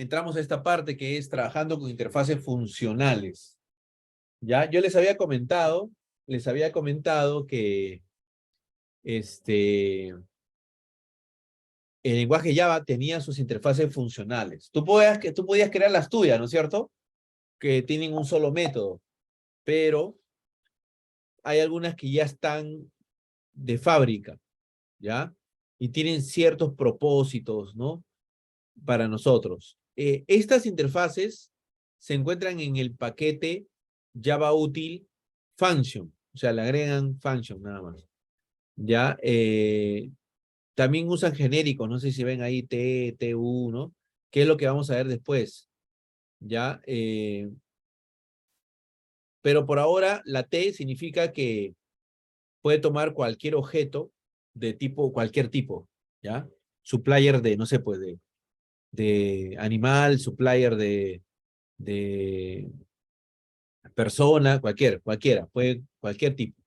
entramos a esta parte que es trabajando con interfaces funcionales. ¿Ya? Yo les había comentado que el lenguaje Java tenía sus interfaces funcionales. Tú podías crear las tuyas, ¿no es cierto? Que tienen un solo método, pero hay algunas que ya están de fábrica, ¿ya? Y tienen ciertos propósitos, ¿no? Para nosotros. Estas interfaces se encuentran en el paquete Java Util Function, o sea, le agregan function nada más. ¿Ya? También usan genéricos, no sé si ven ahí T, TU, ¿no? ¿Qué es lo que vamos a ver después? ¿Ya? Pero por ahora la T significa que puede tomar cualquier objeto de tipo, cualquier tipo, ¿ya? Supplier de, no sé, pues de animal, supplier de persona, cualquiera, puede cualquier tipo,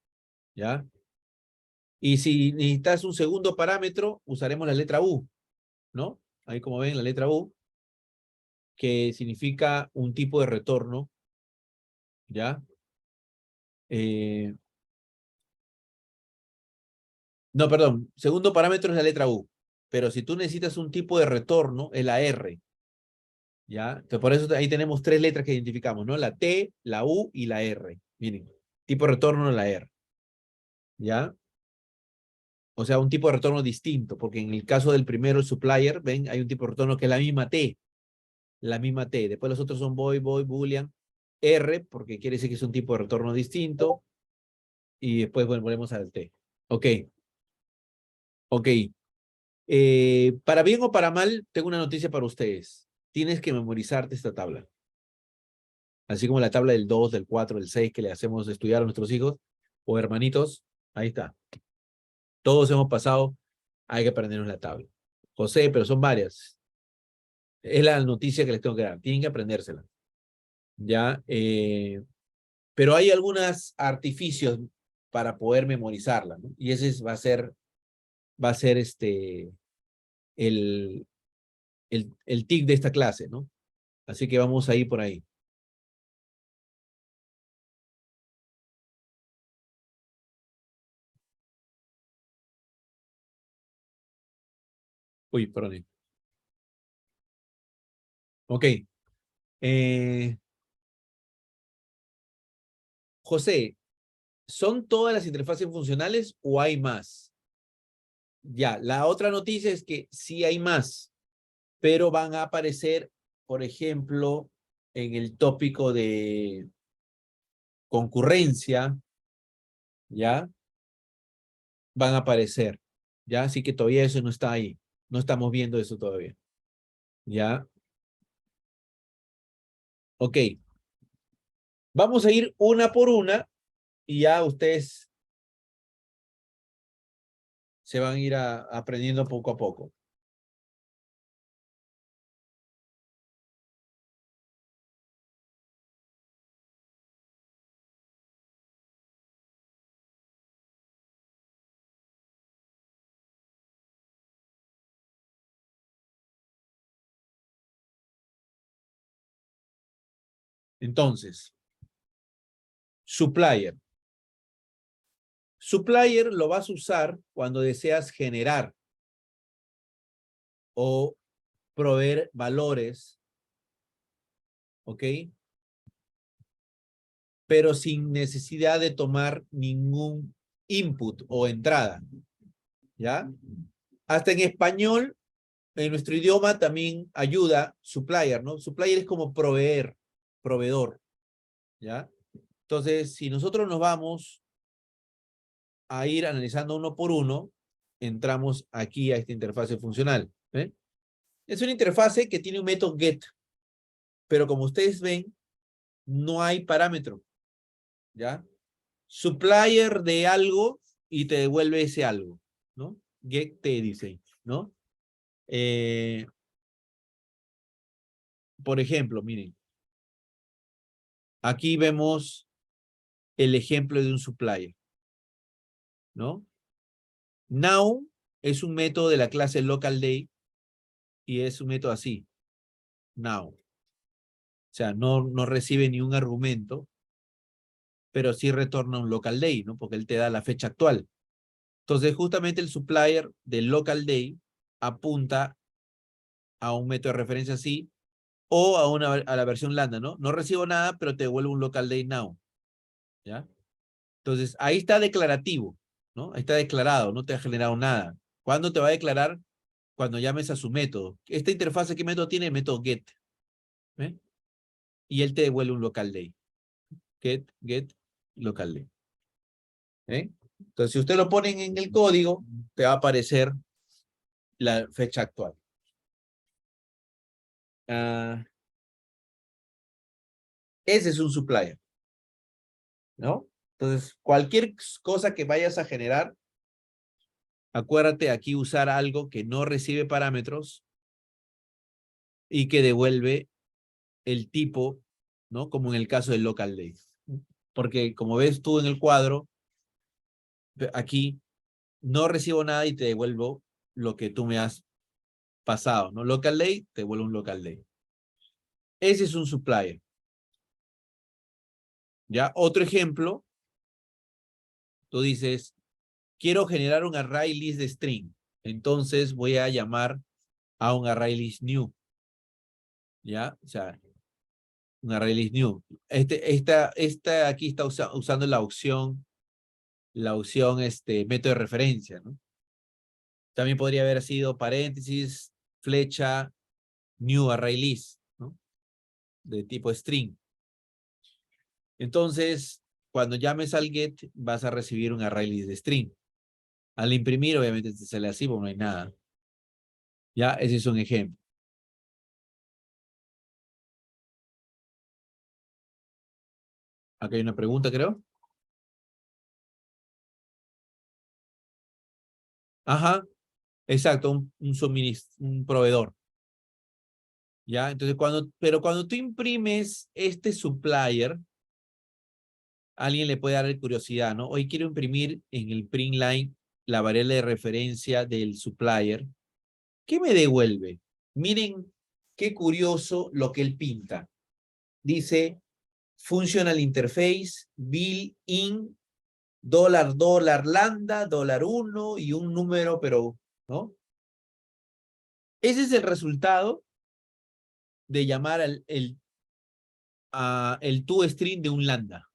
¿ya? Y si necesitas un segundo parámetro, usaremos la letra U, ¿no? Ahí como ven, la letra U, que significa un tipo de retorno, ¿ya? Eh, no, perdón, segundo parámetro es la letra U, pero si tú necesitas un tipo de retorno, es la R, ¿ya? Entonces, por eso ahí tenemos tres letras que identificamos, ¿no? La T, la U y la R. Miren, tipo de retorno es la R, ¿ya? O sea, un tipo de retorno distinto, porque en el caso del primero, el supplier, ven, hay un tipo de retorno que es la misma T, la misma T. Después los otros son void, boolean, R, porque quiere decir que es un tipo de retorno distinto, y después, bueno, volvemos al T. Ok, ok. Para bien o para mal, tengo una noticia para ustedes. Tienes que memorizarte esta tabla. Así como la tabla del 2, del 4, del 6 que le hacemos estudiar a nuestros hijos o hermanitos. Ahí está. Todos hemos pasado, hay que aprendernos la tabla. José, pero son varias. Es la noticia que les tengo que dar. Tienen que aprendérsela. ¿Ya? Pero hay algunos artificios para poder memorizarla, ¿no? Y ese va a ser el, el tic de esta clase, ¿no? Así que vamos a ir por ahí. Uy, perdón. Ok. Eh, José, ¿son todas las interfaces funcionales o hay más? Ya, la otra noticia es que sí hay más, pero van a aparecer, por ejemplo, en el tópico de concurrencia, ¿ya? Van a aparecer, ¿ya? Así que todavía eso no está ahí. No estamos viendo eso todavía, ¿ya? Ok. Vamos a ir una por una y ya ustedes se van a ir aprendiendo poco a poco. Entonces, supplier. Supplier lo vas a usar cuando deseas generar o proveer valores, ¿ok? Pero sin necesidad de tomar ningún input o entrada, ¿ya? Hasta en español, en nuestro idioma también ayuda supplier, ¿no? Supplier es como proveer, proveedor, ¿ya? Entonces, si nosotros nos vamos a ir analizando uno por uno, entramos aquí a esta interfase funcional, ¿eh? Es una interfase que tiene un método get, pero como ustedes ven, no hay parámetro, ¿ya? Supplier de algo y te devuelve ese algo, ¿no? Get te dice, ¿no? Eh, por ejemplo, miren, aquí vemos el ejemplo de un supplier, ¿no? Now es un método de la clase local day y es un método así. now. O sea, no recibe ni un argumento, pero sí retorna un local day, ¿no? Porque él te da la fecha actual. Entonces, justamente el supplier del local day apunta a un método de referencia así o a la versión lambda, ¿no? No recibo nada, pero te devuelvo un local day now, ¿ya? Entonces, ahí está declarativo, ¿no? Ahí está declarado, no te ha generado nada. ¿Cuándo te va a declarar? Cuando llames a su método. Esta interfase, ¿qué método tiene? El método get, ¿eh? Y él te devuelve un local day. Get, local day. ¿Eh? Entonces, si usted lo ponen en el código, te va a aparecer la fecha actual. Ese es un supplier, ¿no? Entonces, cualquier cosa que vayas a generar, acuérdate aquí usar algo que no recibe parámetros y que devuelve el tipo, ¿no? Como en el caso del local day. Porque como ves tú en el cuadro, aquí no recibo nada y te devuelvo lo que tú me has pasado, ¿no? Local day, te devuelvo un local day. Ese es un supplier. ¿Ya? Otro ejemplo, tú dices, quiero generar un array list de string. Entonces voy a llamar a un array list new. ¿Ya? O sea, un array list new. Esta aquí está usando la opción método de referencia, ¿no? También podría haber sido paréntesis, flecha, new array list, ¿no? De tipo string. Entonces, cuando llames al get, vas a recibir un array list de string. Al imprimir, obviamente, te sale así, porque no hay nada. Ya, ese es un ejemplo. Acá hay una pregunta, creo. Ajá, exacto, un proveedor. ¿Ya? Entonces, pero cuando tú imprimes este supplier, alguien le puede dar curiosidad, ¿no? Hoy quiero imprimir en el print line la variable de referencia del supplier. ¿Qué me devuelve? Miren qué curioso lo que él pinta. Dice functional interface, bill in, dólar, lambda, $1 y un número, pero, ¿no? Ese es el resultado de llamar el toString de un lambda.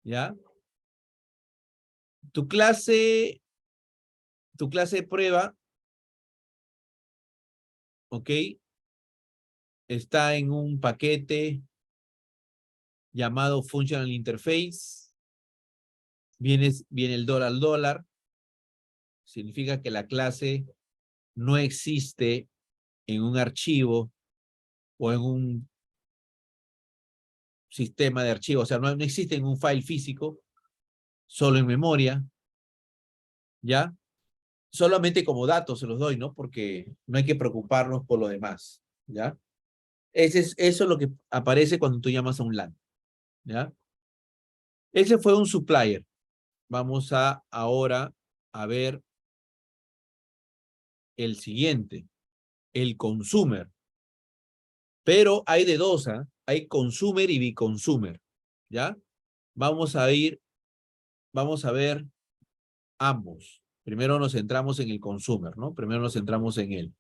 ¿Ya? Tu clase de prueba, ¿ok? Está en un paquete llamado functional interface. Viene el $, significa que la clase no existe en un archivo o en un sistema de archivos, o sea, no existe en un file físico, solo en memoria, ¿ya? Solamente como datos se los doy, ¿no? Porque no hay que preocuparnos por lo demás, ¿ya? Eso es lo que aparece cuando tú llamas a un LAN, ¿ya? Ese fue un supplier. Vamos ahora a ver el siguiente, el consumer. Pero hay de dos, ¿ah? Hay consumer y biconsumer, ¿ya? Vamos a ver ambos. Primero nos centramos en el consumer, ¿no? Primero nos centramos en él.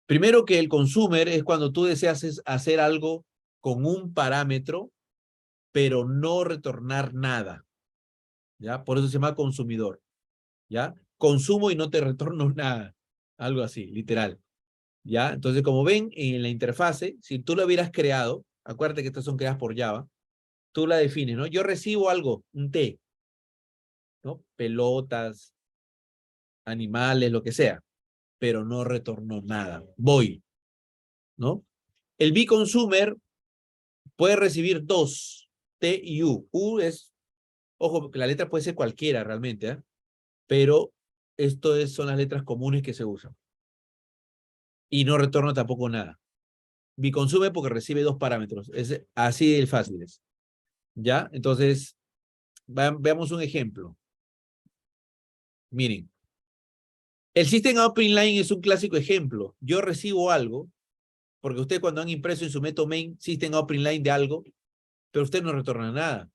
Primero que el consumer es cuando tú deseas hacer algo con un parámetro, pero no retornar nada, ¿ya? Por eso se llama consumidor, ¿ya? Consumo y no te retorno nada, algo así, literal, ¿ya? Entonces, como ven en la interfase, si tú lo hubieras creado, acuérdate que estas son creadas por Java, tú la defines, ¿no? Yo recibo algo, un T, ¿no? Pelotas, animales, lo que sea, pero no retornó nada. Voy, ¿no? El B-Consumer puede recibir dos, T y U. U es, ojo, que la letra puede ser cualquiera realmente, ¿eh? Pero son las letras comunes que se usan. Y no retorna tampoco nada. B-Consume porque recibe dos parámetros. Es así de fácil. ¿Ya? Entonces, veamos un ejemplo. Miren, el System Out Print Line es un clásico ejemplo. Yo recibo algo Porque usted cuando han impreso en su método main system out print line de algo, pero usted no retorna nada.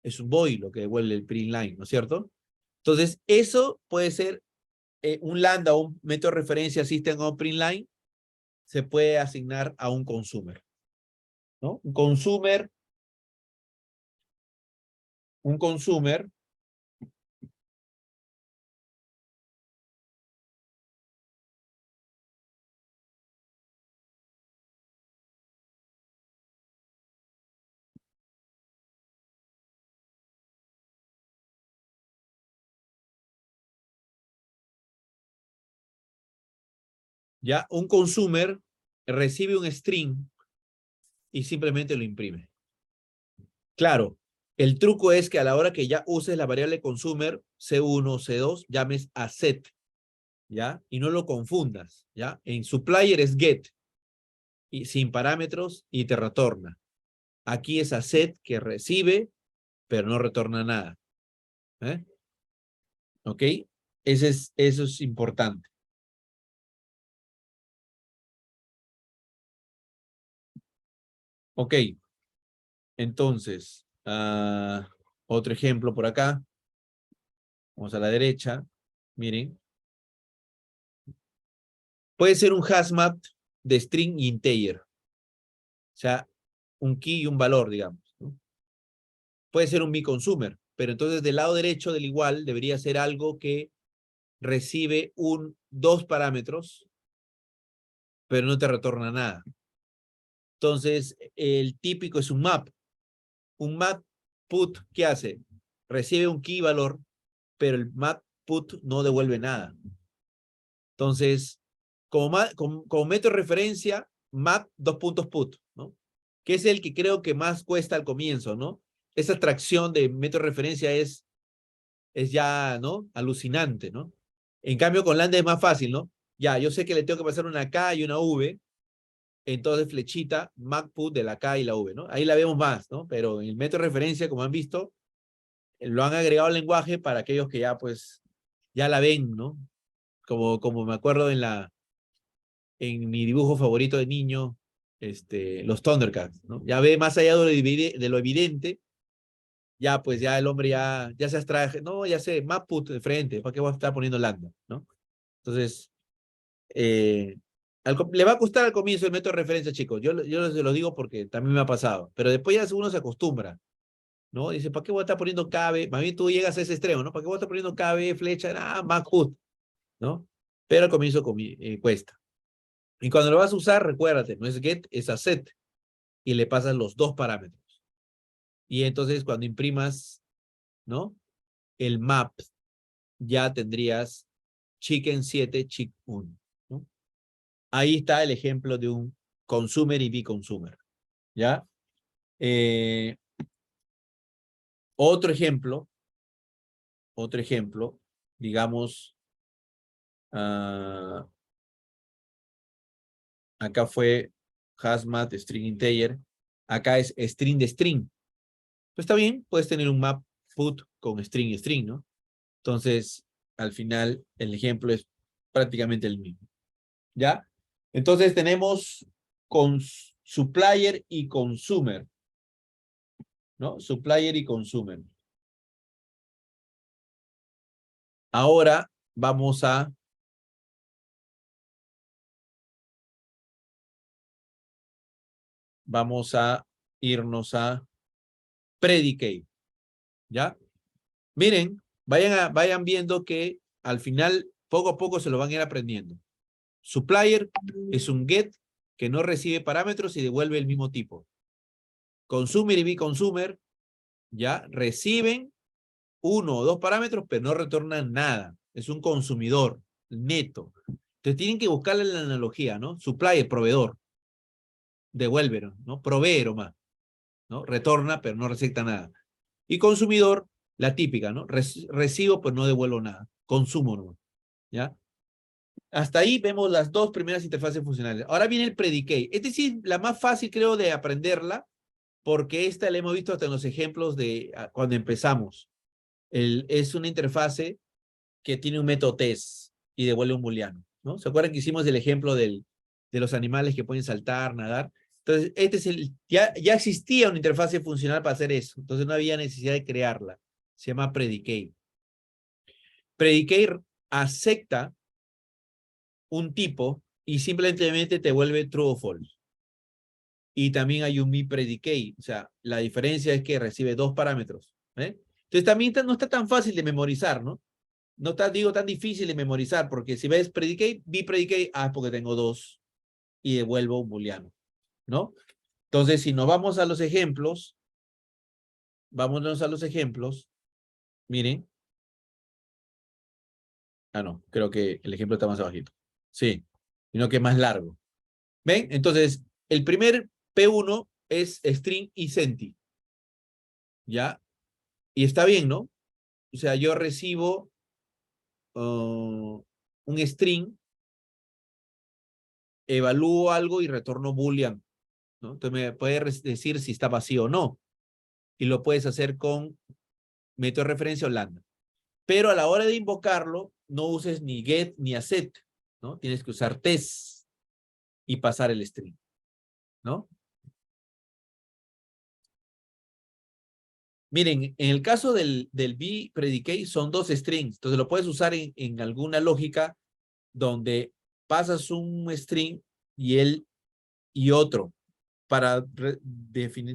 Es un void lo que devuelve el print line, ¿no es cierto? Entonces, eso puede ser un lambda o un método de referencia system out print line, se puede asignar a un consumer, ¿no? Un consumer ya, un consumer recibe un string y simplemente lo imprime. Claro, el truco es que a la hora que ya uses la variable consumer C1, C2, llames a set, ¿ya? Y no lo confundas, ¿ya? En supplier es get, y sin parámetros, y te retorna. Aquí es a set que recibe, pero no retorna nada. ¿Ok? Eso es importante. Ok, entonces, otro ejemplo por acá. Vamos a la derecha. Miren. Puede ser un hazmat de string y integer. O sea, un key y un valor, digamos, ¿no? Puede ser un mi-consumer, pero entonces del lado derecho del igual debería ser algo que recibe dos parámetros, pero no te retorna nada. Entonces, el típico es un map. Un map put, ¿qué hace? Recibe un key valor, pero el map put no devuelve nada. Entonces, como método de referencia, map put, ¿no? Que es el que creo que más cuesta al comienzo, ¿no? Esa tracción de método de referencia es ya, ¿no? Alucinante, ¿no? En cambio, con lambda es más fácil, ¿no? Ya, yo sé que le tengo que pasar una K y una V, entonces flechita, map put de la K y la V, ¿no? Ahí la vemos más, ¿no? Pero en el método de referencia, como han visto, lo han agregado al lenguaje para aquellos que ya, pues, ya la ven, ¿no? Como me acuerdo en mi dibujo favorito de niño, los Thundercats, ¿no? Ya ve más allá de lo evidente, ya pues ya el hombre ya se abstrae, no, ya sé, map put de frente, ¿para qué voy a estar poniendo lambda, ¿no? Entonces, le va a costar al comienzo el método de referencia, chicos, yo se lo digo porque también me ha pasado, pero después ya uno se acostumbra, ¿no? Dice, ¿para qué voy a estar poniendo KB? Más bien tú llegas a ese extremo, ¿no? ¿Para qué voy a estar poniendo KB, flecha, map put, ¿no? Pero al comienzo cuesta. Y cuando lo vas a usar, recuérdate, no es get, es a set. Y le pasas los dos parámetros. Y entonces cuando imprimas, ¿no? El map, ya tendrías chicken 7, chick 1, ¿no? Ahí está el ejemplo de un consumer y b-consumer, ¿ya? Otro ejemplo, digamos, acá fue hazmat, string integer, acá es string de string. Pues está bien, puedes tener un map put con string y string, ¿no? Entonces, al final, el ejemplo es prácticamente el mismo, ¿ya? Entonces tenemos con supplier y consumer, ¿no? Supplier y consumer. Ahora vamos a irnos a predicate, ¿ya? Miren, vayan viendo que al final, poco a poco se lo van a ir aprendiendo. Supplier es un get que no recibe parámetros y devuelve el mismo tipo. Consumer y B-consumer ya reciben uno o dos parámetros, pero no retornan nada. Es un consumidor neto. Entonces tienen que buscarle la analogía, ¿no? Supplier, proveedor. Devuelve, ¿no? Provee más, ¿no? Retorna, pero no receta nada. Y consumidor, la típica, ¿no? Recibo, pues no devuelvo nada. Consumo, ¿no? ¿Ya? Hasta ahí vemos las dos primeras interfaces funcionales. Ahora viene el predicate. Es decir, la más fácil, creo, de aprenderla, porque esta la hemos visto hasta en los ejemplos de cuando empezamos. Es una interfase que tiene un método test y devuelve un booleano, ¿no? ¿Se acuerdan que hicimos el ejemplo del de los animales que pueden saltar, nadar. Entonces, ya existía una interfase funcional para hacer eso. Entonces, no había necesidad de crearla. Se llama Predicate. Predicate acepta un tipo y simplemente te vuelve true o false. Y también hay un MiPredicate. O sea, la diferencia es que recibe dos parámetros. Entonces, también no está tan fácil de memorizar, ¿no? No está, digo, tan difícil de memorizar, porque si ves predicate, MiPredicate, es porque tengo dos y devuelvo un booleano, ¿no? Entonces, si nos vamos a los ejemplos, vámonos a los ejemplos, miren. Ah, no, creo que el ejemplo está más abajito. Sí, sino que es más largo. ¿Ven? Entonces, el primer P1 es string y centi. ¿Ya? Y está bien, ¿no? O sea, yo recibo un string, evalúo algo y retorno boolean, ¿no? Entonces me puede decir si está vacío o no. Y lo puedes hacer con método de referencia o lambda. Pero a la hora de invocarlo, no uses ni get ni aset, ¿no? Tienes que usar test y pasar el string, ¿no? Miren, en el caso del BPredicate son dos strings, entonces lo puedes usar en alguna lógica donde pasas un string y otro para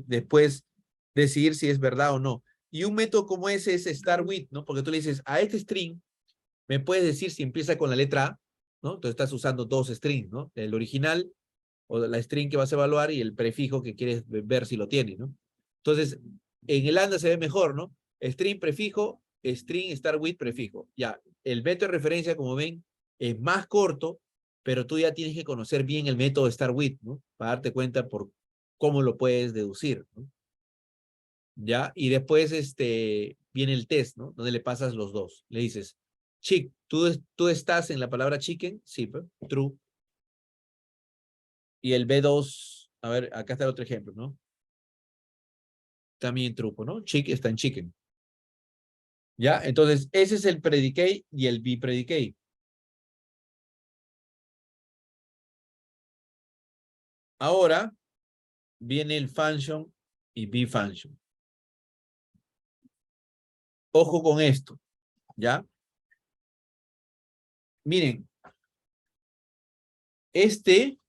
después decidir si es verdad o no. Y un método como ese es start with, ¿no? Porque tú le dices a este string, me puedes decir si empieza con la letra A, ¿no? Entonces estás usando dos strings, ¿no? El original o la string que vas a evaluar y el prefijo que quieres ver si lo tiene, ¿no? Entonces, en el ANDA se ve mejor, ¿no? String, prefijo, string, start with, prefijo. Ya, el método de referencia, como ven, es más corto, pero tú ya tienes que conocer bien el método start with, ¿no? Para darte cuenta por cómo lo puedes deducir, ¿no? Ya, y después viene el test, ¿no? Donde le pasas los dos. Le dices, chick, ¿tú estás en la palabra chicken? Sí, pues, true. Y el B2, a ver, acá está el otro ejemplo, ¿no? También truco, ¿no? Chick está en chicken. ¿Ya? Entonces, ese es el predicate y el be predicate. Ahora viene el function y be function. Ojo con esto, ¿ya? Miren, este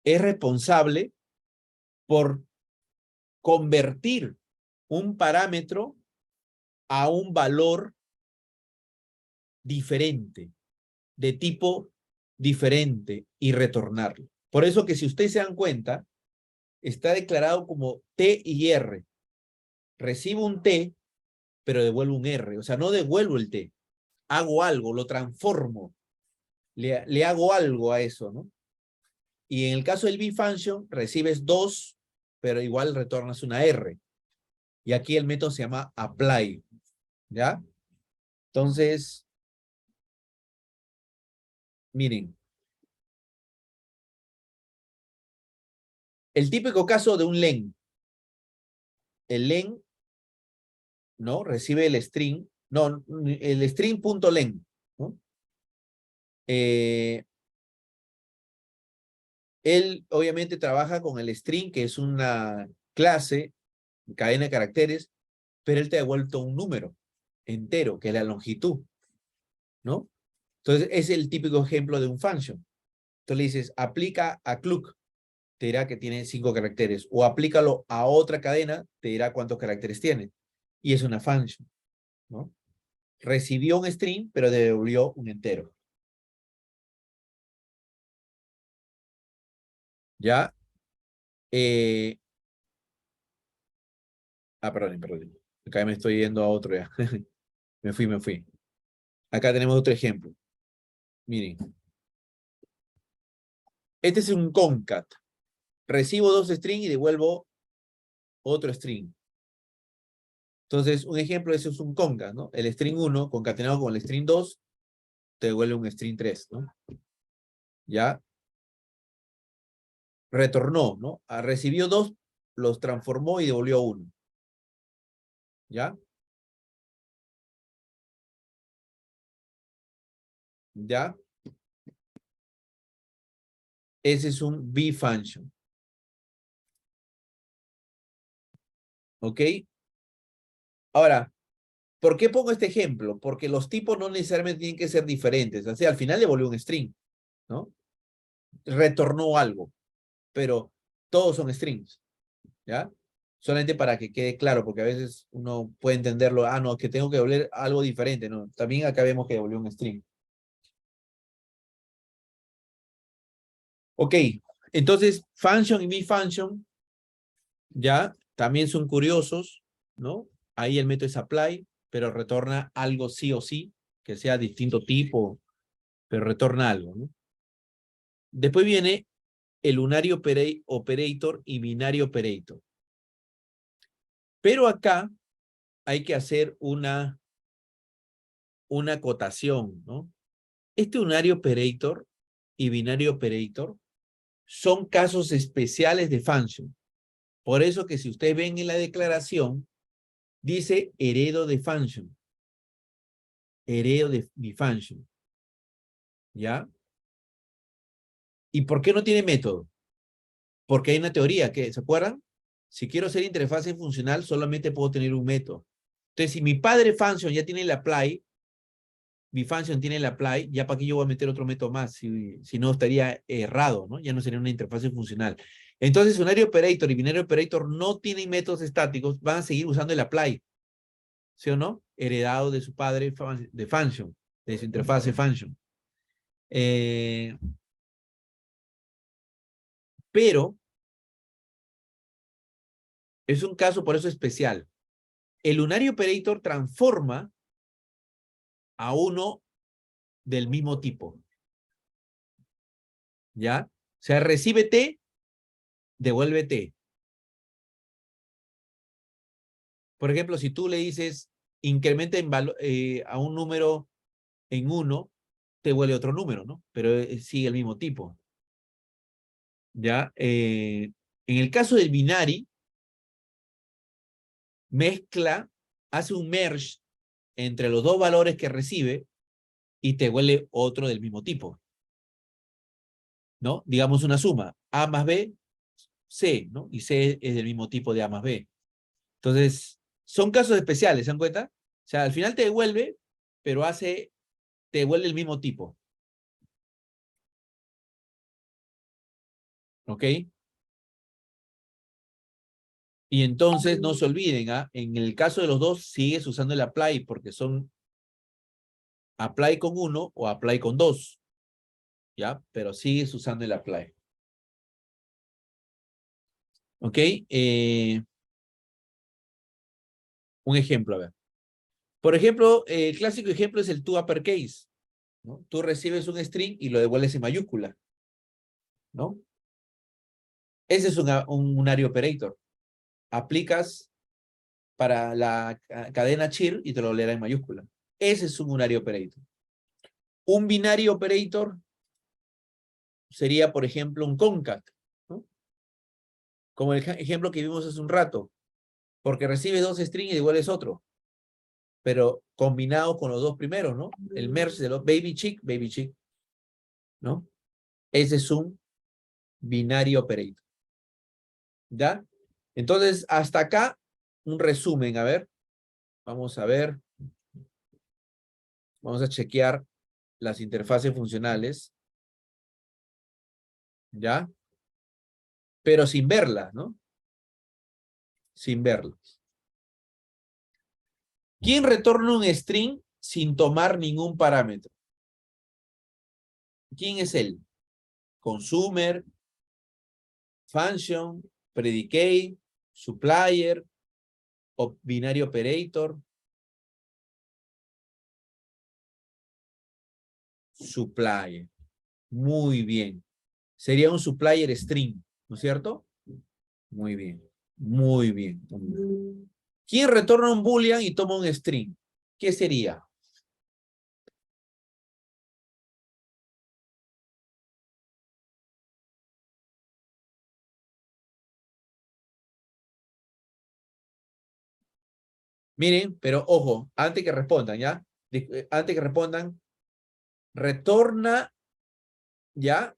es responsable por convertir un parámetro a un valor diferente, de tipo diferente y retornarlo. Por eso que si ustedes se dan cuenta, está declarado como T y R. Recibo un T, pero devuelvo un R. O sea, no devuelvo el T. Hago algo, lo transformo. Le hago algo a eso, ¿no? Y en el caso del function, recibes 2, pero igual retornas una R. Y aquí el método se llama apply. ¿Ya? Entonces, miren. El típico caso de un len. El len, ¿no? Recibe el string. No, el string.len, ¿no? Él obviamente trabaja con el string, que es una clase, cadena de caracteres, pero él te ha devuelto un número entero, que es la longitud, ¿no? Entonces, es el típico ejemplo de un function. Entonces le dices, aplica a cluck, te dirá que tiene 5 caracteres, o aplícalo a otra cadena, te dirá cuántos caracteres tiene. Y es una function, ¿no? Recibió un string, pero devolvió un entero. ¿Ya? Eh... Perdón. Acá me estoy yendo a otro ya. me fui. Acá tenemos otro ejemplo. Miren. Este es un concat. Recibo 2 strings y devuelvo otro string. Entonces, un ejemplo de eso es un concat, ¿no? El string 1 concatenado con el string 2 te devuelve un string 3, ¿no? Ya retornó, ¿no? Recibió 2, los transformó y devolvió 1. ¿Ya? ¿Ya? Ese es un B-function. ¿Ok? Ahora, ¿por qué pongo este ejemplo? Porque los tipos no necesariamente tienen que ser diferentes. O sea, al final devolvió un string, ¿no? Retornó algo, pero todos son strings, ¿ya? Solamente para que quede claro, porque a veces uno puede entenderlo, ah, no, que tengo que devolver algo diferente, ¿no? También acá vemos que devolvió un string. Ok, entonces, function y B-function, ya, también son curiosos, ¿no? Ahí el método es apply, pero retorna algo sí o sí, que sea distinto tipo, pero retorna algo, ¿no? Después viene el unary operator y binary operator. Pero acá hay que hacer una acotación, ¿no? Este unary operator y binary operator son casos especiales de function. Por eso que si ustedes ven en la declaración, dice heredo de function. Heredo de mi function. ¿Ya? ¿Y por qué no tiene método? Porque hay una teoría que, ¿se acuerdan? Si quiero hacer interfaz funcional, solamente puedo tener un método. Entonces, si mi padre function ya tiene el apply, mi function tiene el apply, ya para qué yo voy a meter otro método más, si no estaría errado, ¿no? Ya no sería una interfaz funcional. Entonces, unary operator y binary operator no tienen métodos estáticos, van a seguir usando el apply, ¿sí o no? Heredado de su padre de function, de su interfaz function. Pero es un caso por eso especial. El unary operator transforma a uno del mismo tipo. ¿Ya? O sea, recibe T, devuelve T. Por ejemplo, si tú le dices incrementa a un número en 1, te vuelve otro número, ¿no? Pero sigue el mismo tipo. ¿Ya? En el caso del binary, mezcla, hace un merge entre los dos valores que recibe y te vuelve otro del mismo tipo. ¿No? Digamos una suma, A más B, C, ¿no? Y C es del mismo tipo de A más B. Entonces, son casos especiales, ¿se dan cuenta? O sea, al final te devuelve, pero te devuelve el mismo tipo. ¿Ok? Y entonces no se olviden, ¿ah? En el caso de los dos, sigues usando el apply porque son apply con uno o apply con dos. ¿Ya? Pero sigues usando el apply. ¿Ok? Un ejemplo, a ver. Por ejemplo, el clásico ejemplo es el to uppercase, ¿no? Tú recibes un string y lo devuelves en mayúscula, ¿no? Ese es un unary operator. Aplicas para la cadena chir y te lo leerá en mayúscula. Ese es un unary operator. Un binary operator sería, por ejemplo, un concat, ¿no? Como el ejemplo que vimos hace un rato, porque recibes dos strings y devuelves otro, pero combinado con los dos primeros, ¿no? El merge de los baby chick, ¿no? Ese es un binary operator. ¿Ya? Entonces, hasta acá, un resumen. A ver, vamos a ver. Vamos a chequear las interfaces funcionales. ¿Ya? Pero sin verlas, ¿no? Sin verlas. ¿Quién retorna un string sin tomar ningún parámetro? ¿Quién es él? Consumer, function, predicate, supplier, binary operator, supplier. Muy bien. Sería un supplier string, ¿no es cierto? Muy bien. Muy bien. ¿Quién retorna un boolean y toma un string? ¿Qué sería? Miren, pero ojo, antes que respondan, ¿ya? Antes que respondan, retorna, ¿ya?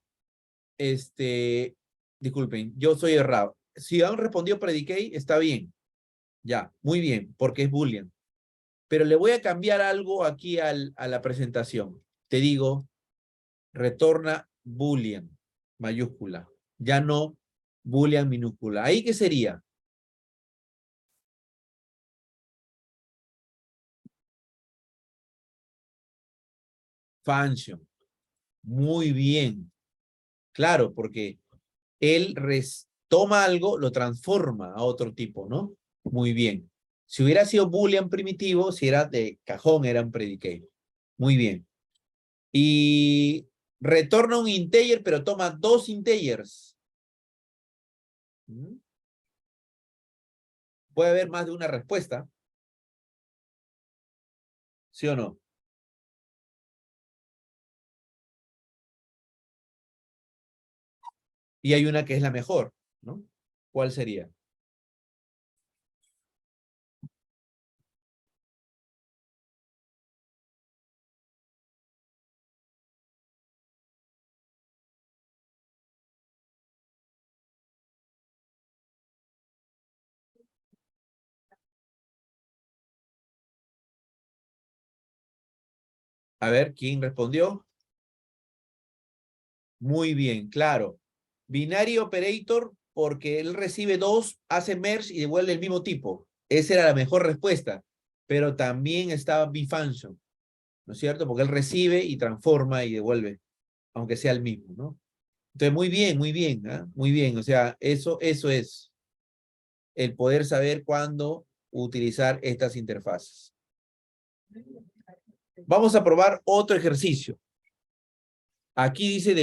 disculpen, yo soy errado. Si han respondido predicate, está bien. Ya, muy bien, porque es Boolean. Pero le voy a cambiar algo aquí a la presentación. Te digo, retorna Boolean, mayúscula. Ya no Boolean minúscula. ¿Ahí qué sería? Function. Muy bien. Claro, porque él toma algo, lo transforma a otro tipo, ¿no? Muy bien. Si hubiera sido Boolean primitivo, si era de cajón, era un predicate. Muy bien. Y retorna un integer, pero toma dos integers. ¿Mm? Puede haber más de una respuesta. ¿Sí o no? Y hay una que es la mejor, ¿no? ¿Cuál sería? A ver, ¿quién respondió? Muy bien, claro. Binary operator, porque él recibe dos, hace merge y devuelve el mismo tipo. Esa era la mejor respuesta. Pero también estaba bifunction, ¿no es cierto? Porque él recibe y transforma y devuelve, aunque sea el mismo, ¿no? Entonces, muy bien, ¿eh? Muy bien. O sea, eso es el poder saber cuándo utilizar estas interfaces. Vamos a probar otro ejercicio. Aquí dice,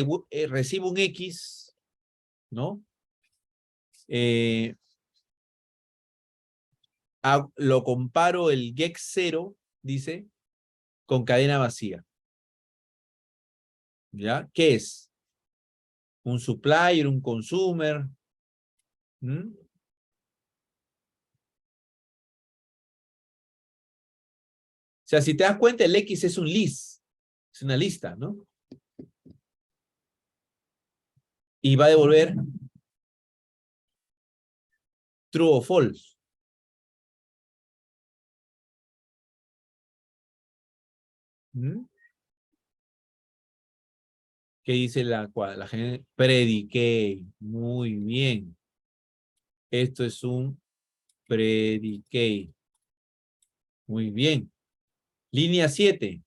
recibo un X, ¿no? Lo comparo el gex 0, dice, con cadena vacía. ¿Ya? ¿Qué es? ¿Un supplier, un consumer? ¿Mm? O sea, si te das cuenta, el X es un list, es una lista, ¿no? Y va a devolver true o false. ¿Mm? ¿Qué dice la gente? Predicate. Muy bien. Esto es un predicate. Muy bien. Línea 7.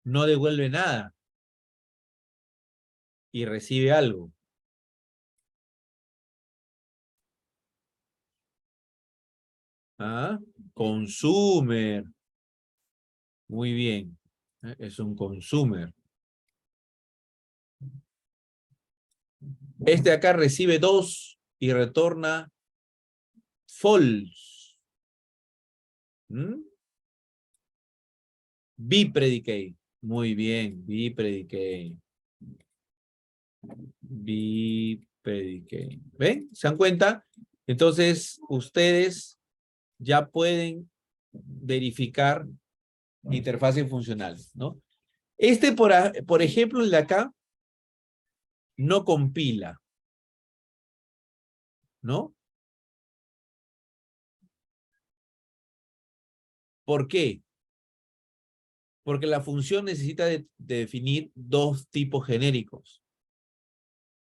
No devuelve nada y recibe algo. ¿Ah? Consumer. Muy bien. Es un consumer. Este acá recibe 2 y retorna false. ¿Mm? Be predicate. Muy bien. Be predicate. Be predicate. ¿Ven? ¿Se dan cuenta? Entonces, ustedes ya pueden verificar interfaces funcionales, ¿no? Por ejemplo, el de acá, no compila, ¿no? ¿Por qué? Porque la función necesita de definir dos tipos genéricos.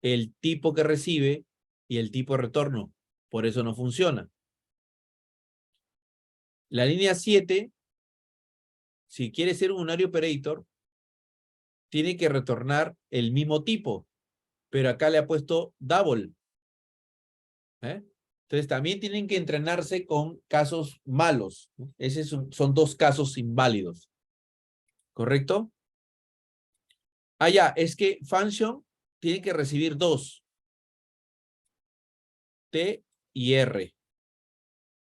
El tipo que recibe y el tipo de retorno. Por eso no funciona. La línea 7, si quiere ser un unary operator, tiene que retornar el mismo tipo, pero acá le ha puesto double. ¿Eh? Entonces también tienen que entrenarse con casos malos, ¿no? Son dos casos inválidos. ¿Correcto? Ah, ya, es que function tiene que recibir dos. T y R.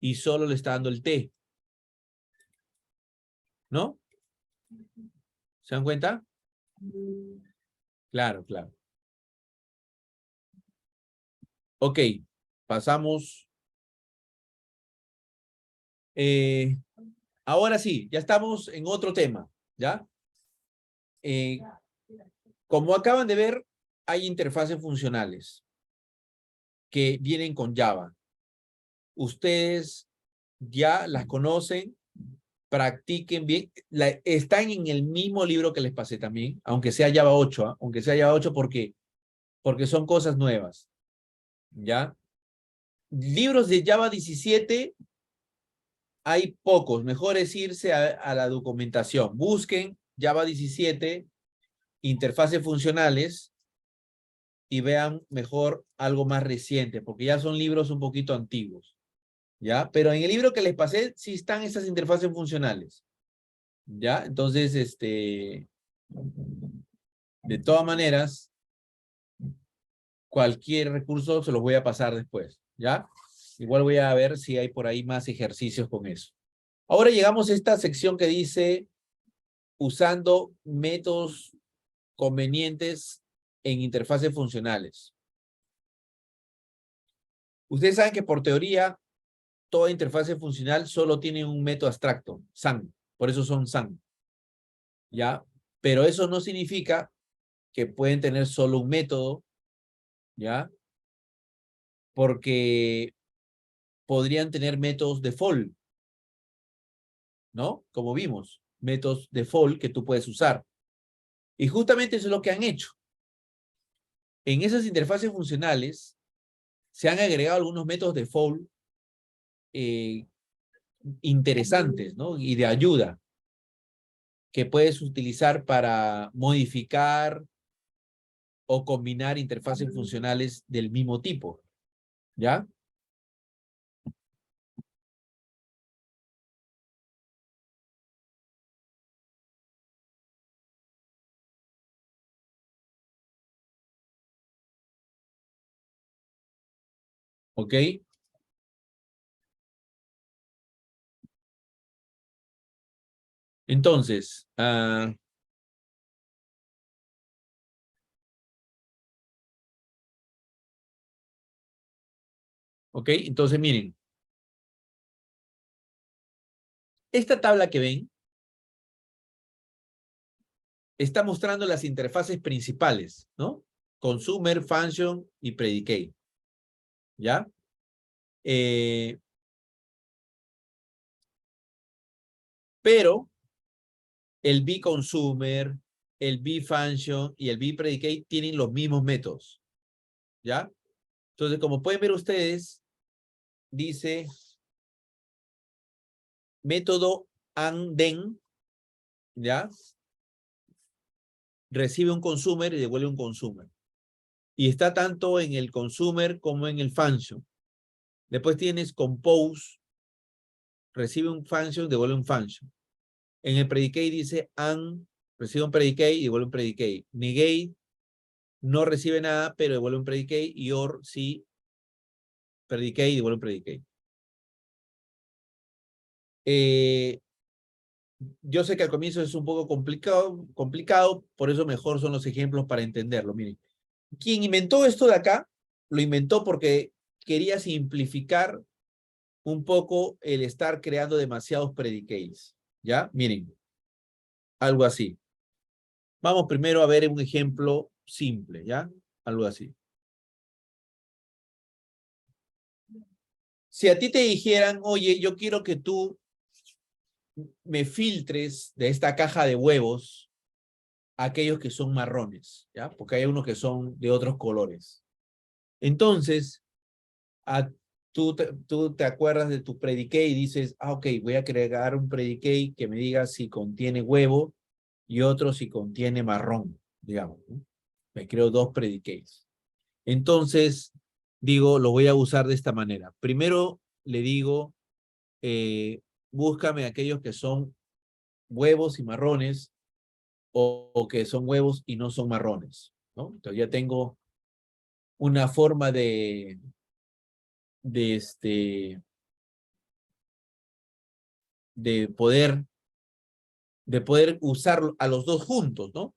Y solo le está dando el T. ¿No? ¿Se dan cuenta? Claro, claro. Ok, pasamos. Eh, ahora sí, ya estamos en otro tema, ¿ya? Como acaban de ver, hay interfaces funcionales que vienen con Java. Ustedes ya las conocen, practiquen bien. Están en el mismo libro que les pasé también, aunque sea Java 8, ¿ah? Aunque sea Java 8 porque son cosas nuevas, ¿ya? Libros de Java 17 hay pocos, mejor es irse a la documentación. Busquen Java 17, interfaces funcionales, y vean mejor algo más reciente, porque ya son libros un poquito antiguos, ¿ya? Pero en el libro que les pasé sí están esas interfaces funcionales, ¿ya? Entonces, de todas maneras, cualquier recurso se los voy a pasar después, ¿ya? Igual voy a ver si hay por ahí más ejercicios con eso. Ahora llegamos a esta sección que dice usando métodos convenientes en interfaces funcionales. Ustedes saben que por teoría toda interfase funcional solo tiene un método abstracto, SAN. Por eso son SAN. ¿Ya? Pero eso no significa que pueden tener solo un método, ¿ya? Porque podrían tener métodos default, ¿no? Como vimos, métodos default que tú puedes usar. Y justamente eso es lo que han hecho. En esas interfaces funcionales se han agregado algunos métodos default interesantes, ¿no? Y de ayuda que puedes utilizar para modificar o combinar interfaces funcionales del mismo tipo, ¿ya? ¿Ok? Entonces, ¿ok? Entonces, miren, esta tabla que ven está mostrando las interfaces principales, ¿no? Consumer, function y predicate, ¿ya? Pero el bConsumer, el bFunction y el bPredicate tienen los mismos métodos, ¿ya? Entonces, como pueden ver ustedes, dice método anden, ¿ya? Recibe un consumer y devuelve un consumer. Y está tanto en el consumer como en el function. Después tienes compose, recibe un function, devuelve un function. En el predicate dice and, recibe un predicate y devuelve un predicate. Negate no recibe nada, pero devuelve un predicate. Y or sí, predicate y devuelve un predicate. Yo sé que al comienzo es un poco complicado, por eso mejor son los ejemplos para entenderlo. Miren, quien inventó esto de acá, lo inventó porque quería simplificar un poco el estar creando demasiados predicates, ¿ya? Miren, algo así. Vamos primero a ver un ejemplo simple, ¿ya? Algo así. Si a ti te dijeran, oye, yo quiero que tú me filtres de esta caja de huevos aquellos que son marrones, ¿ya? Porque hay unos que son de otros colores. Entonces, tú te acuerdas de tu predicate y dices, ok, voy a crear un predicate que me diga si contiene huevo y otro si contiene marrón, digamos, ¿no? Me creo dos predicates. Entonces, digo, lo voy a usar de esta manera. Primero le digo, búscame aquellos que son huevos y marrones o que son huevos y no son marrones, ¿no? Entonces ya tengo una forma de, este, de poder, de poder usar a los dos juntos, ¿no?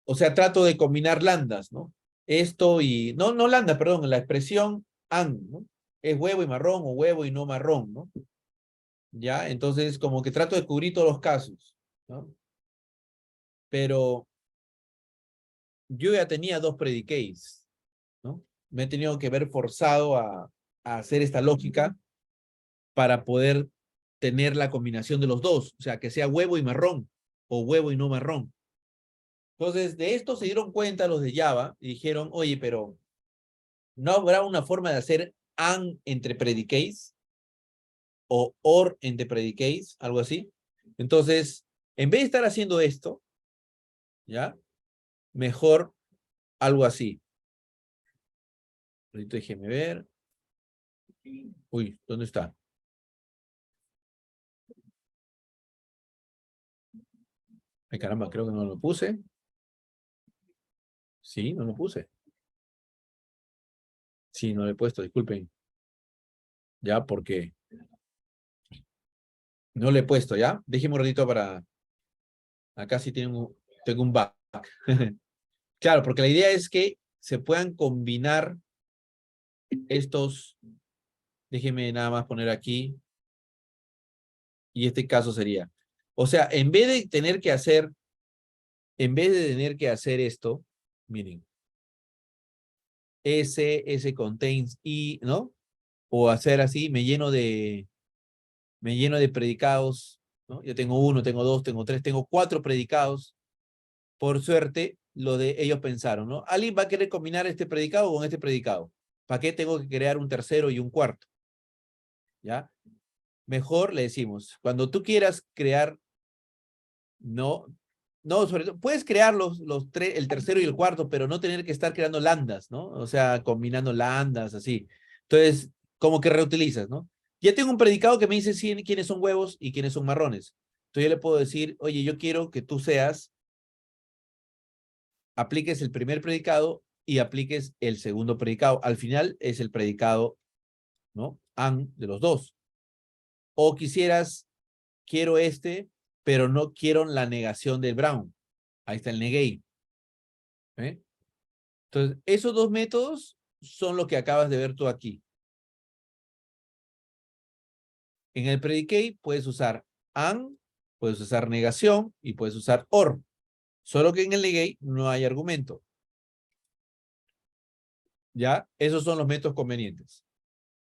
O sea, trato de combinar landas, ¿no? Esto y, no lambda, perdón, la expresión and, ¿no? Es huevo y marrón o huevo y no marrón, ¿no? Ya, entonces como que trato de cubrir todos los casos. ¿no? Pero yo ya tenía dos predicates, ¿no? Me he tenido que ver forzado a hacer esta lógica para poder tener la combinación de los dos, o sea, que sea huevo y marrón, o huevo y no marrón. Entonces, de esto se dieron cuenta los de Java y dijeron, oye, pero ¿no habrá una forma de hacer AND entre predicates o OR entre predicates, algo así? Entonces, en vez de estar haciendo esto, ¿ya? Mejor algo así. Ahorita déjeme ver. Uy, ¿dónde está? Ay, caramba, creo que no lo puse. Sí, no lo puse. Sí, no lo he puesto, disculpen. Ya, porque no lo he puesto, ¿ya? Déjeme un ratito para... Acá sí tengo un bug. Claro, porque la idea es que se puedan combinar estos... Déjeme nada más poner aquí. Y este caso sería... O sea, en vez de tener que hacer esto, miren, S contains I, ¿no? O hacer así, me lleno de predicados, ¿no? Yo tengo uno, tengo dos, tengo tres, tengo cuatro predicados. Por suerte, lo de ellos pensaron, ¿no? Alguien va a querer combinar este predicado con este predicado. ¿Para qué tengo que crear un tercero y un cuarto? ¿Ya? Mejor le decimos, cuando tú quieras crear, no, no, sobre todo, puedes crear los tres, el tercero y el cuarto, pero no tener que estar creando landas, ¿no? O sea, combinando landas, así. Entonces, como que reutilizas, ¿no? Ya tengo un predicado que me dice quiénes son huevos y quiénes son marrones. Entonces yo le puedo decir, oye, yo quiero que tú seas, apliques el primer predicado y apliques el segundo predicado. Al final es el predicado, ¿no? And de los dos. O quisieras, quiero este, pero no quiero la negación del Brown. Ahí está el negate. ¿Eh? Entonces, esos dos métodos son lo que acabas de ver tú aquí. En el predicate puedes usar and, puedes usar negación y puedes usar or. Solo que en el negate no hay argumento. ¿Ya? Esos son los métodos convenientes.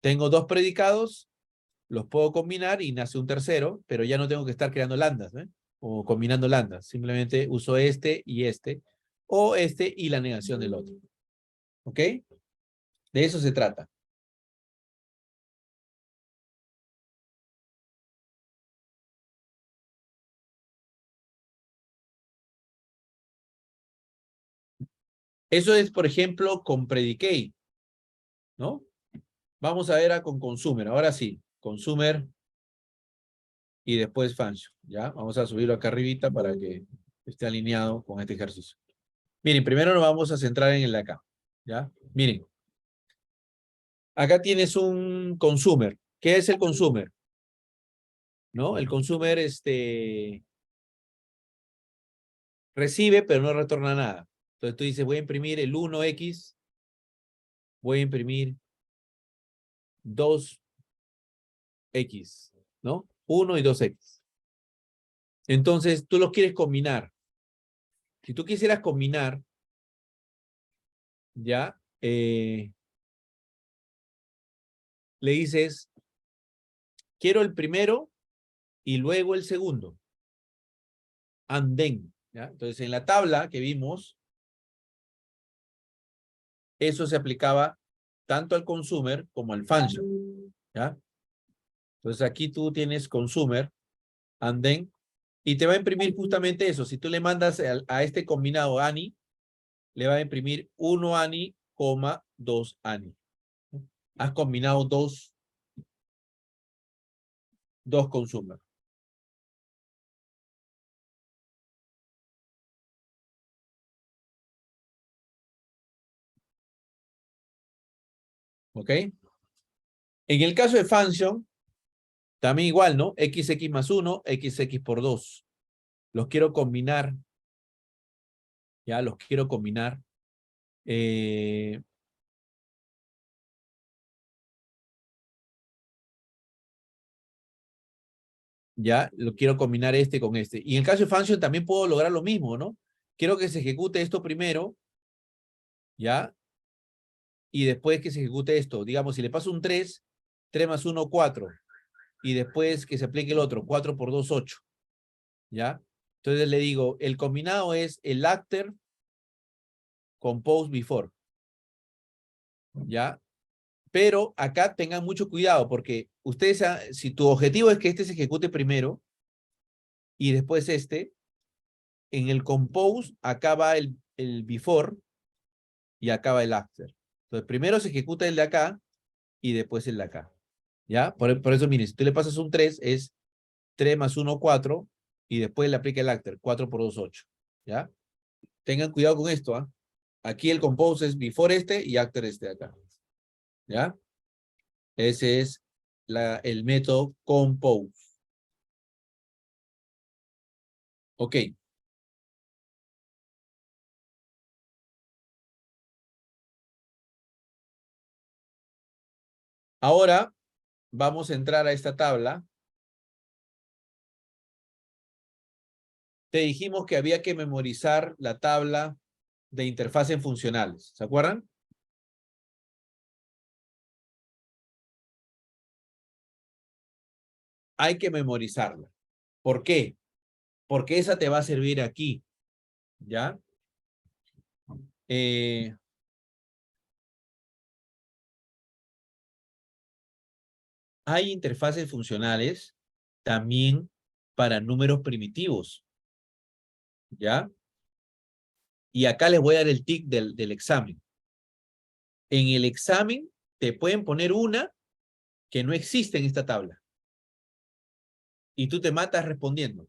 Tengo dos predicados, los puedo combinar y nace un tercero, pero ya no tengo que estar creando landas, ¿eh? O combinando landas. Simplemente uso este, o este y la negación del otro. ¿Ok? De eso se trata. Eso es, por ejemplo, con predicate, ¿no? Vamos a ver con consumer. Ahora sí, consumer y después function, ¿ya? Vamos a subirlo acá arribita para que esté alineado con este ejercicio. Miren, primero nos vamos a centrar en el de acá, ¿ya? Miren, acá tienes un consumer. ¿Qué es el consumer? ¿No? El consumer, recibe, pero no retorna nada. Entonces tú dices, voy a imprimir el 1X, voy a imprimir 2X, ¿no? 1 y 2X. Entonces tú los quieres combinar. Si tú quisieras combinar, ya, le dices, quiero el primero y luego el segundo. And then, ¿ya? Entonces en la tabla que vimos, eso se aplicaba tanto al consumer como al function, ¿ya? Entonces aquí tú tienes consumer, and then, y te va a imprimir justamente eso. Si tú le mandas a este combinado ANI, le va a imprimir 1 ANI, 2 ANI. Has combinado dos consumer. ¿Ok? En el caso de function, también igual, ¿no? XX más 1, XX por 2. Los quiero combinar. Ya, los quiero combinar. Eh, Ya, lo quiero combinar este con este. Y en el caso de function también puedo lograr lo mismo, ¿no? Quiero que se ejecute esto primero, ¿ya? Y después que se ejecute esto. Digamos, si le paso un 3 más 1, 4. Y después que se aplique el otro, 4 por 2, 8. ¿Ya? Entonces le digo, el combinado es el after compose before. ¿Ya? Pero acá tengan mucho cuidado porque ustedes, si tu objetivo es que este se ejecute primero y después este, en el compose acá va el before y acá va el after. Entonces primero se ejecuta el de acá y después el de acá. ¿Ya? Por eso, miren, si tú le pasas un 3, es 3 más 1, 4, y después le aplica el after, 4 por 2, 8. ¿Ya? Tengan cuidado con esto, ¿ah? Aquí el compose es before este y after este de acá. ¿Ya? Ese es el método compose. Ok. Ahora vamos a entrar a esta tabla. Te dijimos que había que memorizar la tabla de interfaces funcionales. ¿Se acuerdan? Hay que memorizarla. ¿Por qué? Porque esa te va a servir aquí. ¿Ya? Eh, hay interfaces funcionales también para números primitivos. ¿Ya? Y acá les voy a dar el tic del examen. En el examen te pueden poner una que no existe en esta tabla. Y tú te matas respondiendo.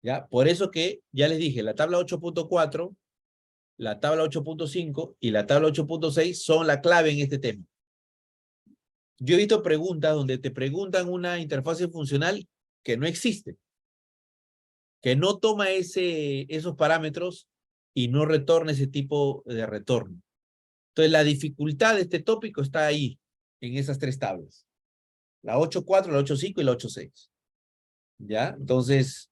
¿Ya? Por eso que ya les dije, la tabla 8.4, la tabla 8.5 y la tabla 8.6 son la clave en este tema. Yo he visto preguntas donde te preguntan una interfaz funcional que no existe, que no toma esos parámetros y no retorna ese tipo de retorno. Entonces, la dificultad de este tópico está ahí, en esas tres tablas. La 8.4, la 8.5 y la 8.6. ¿Ya? Entonces,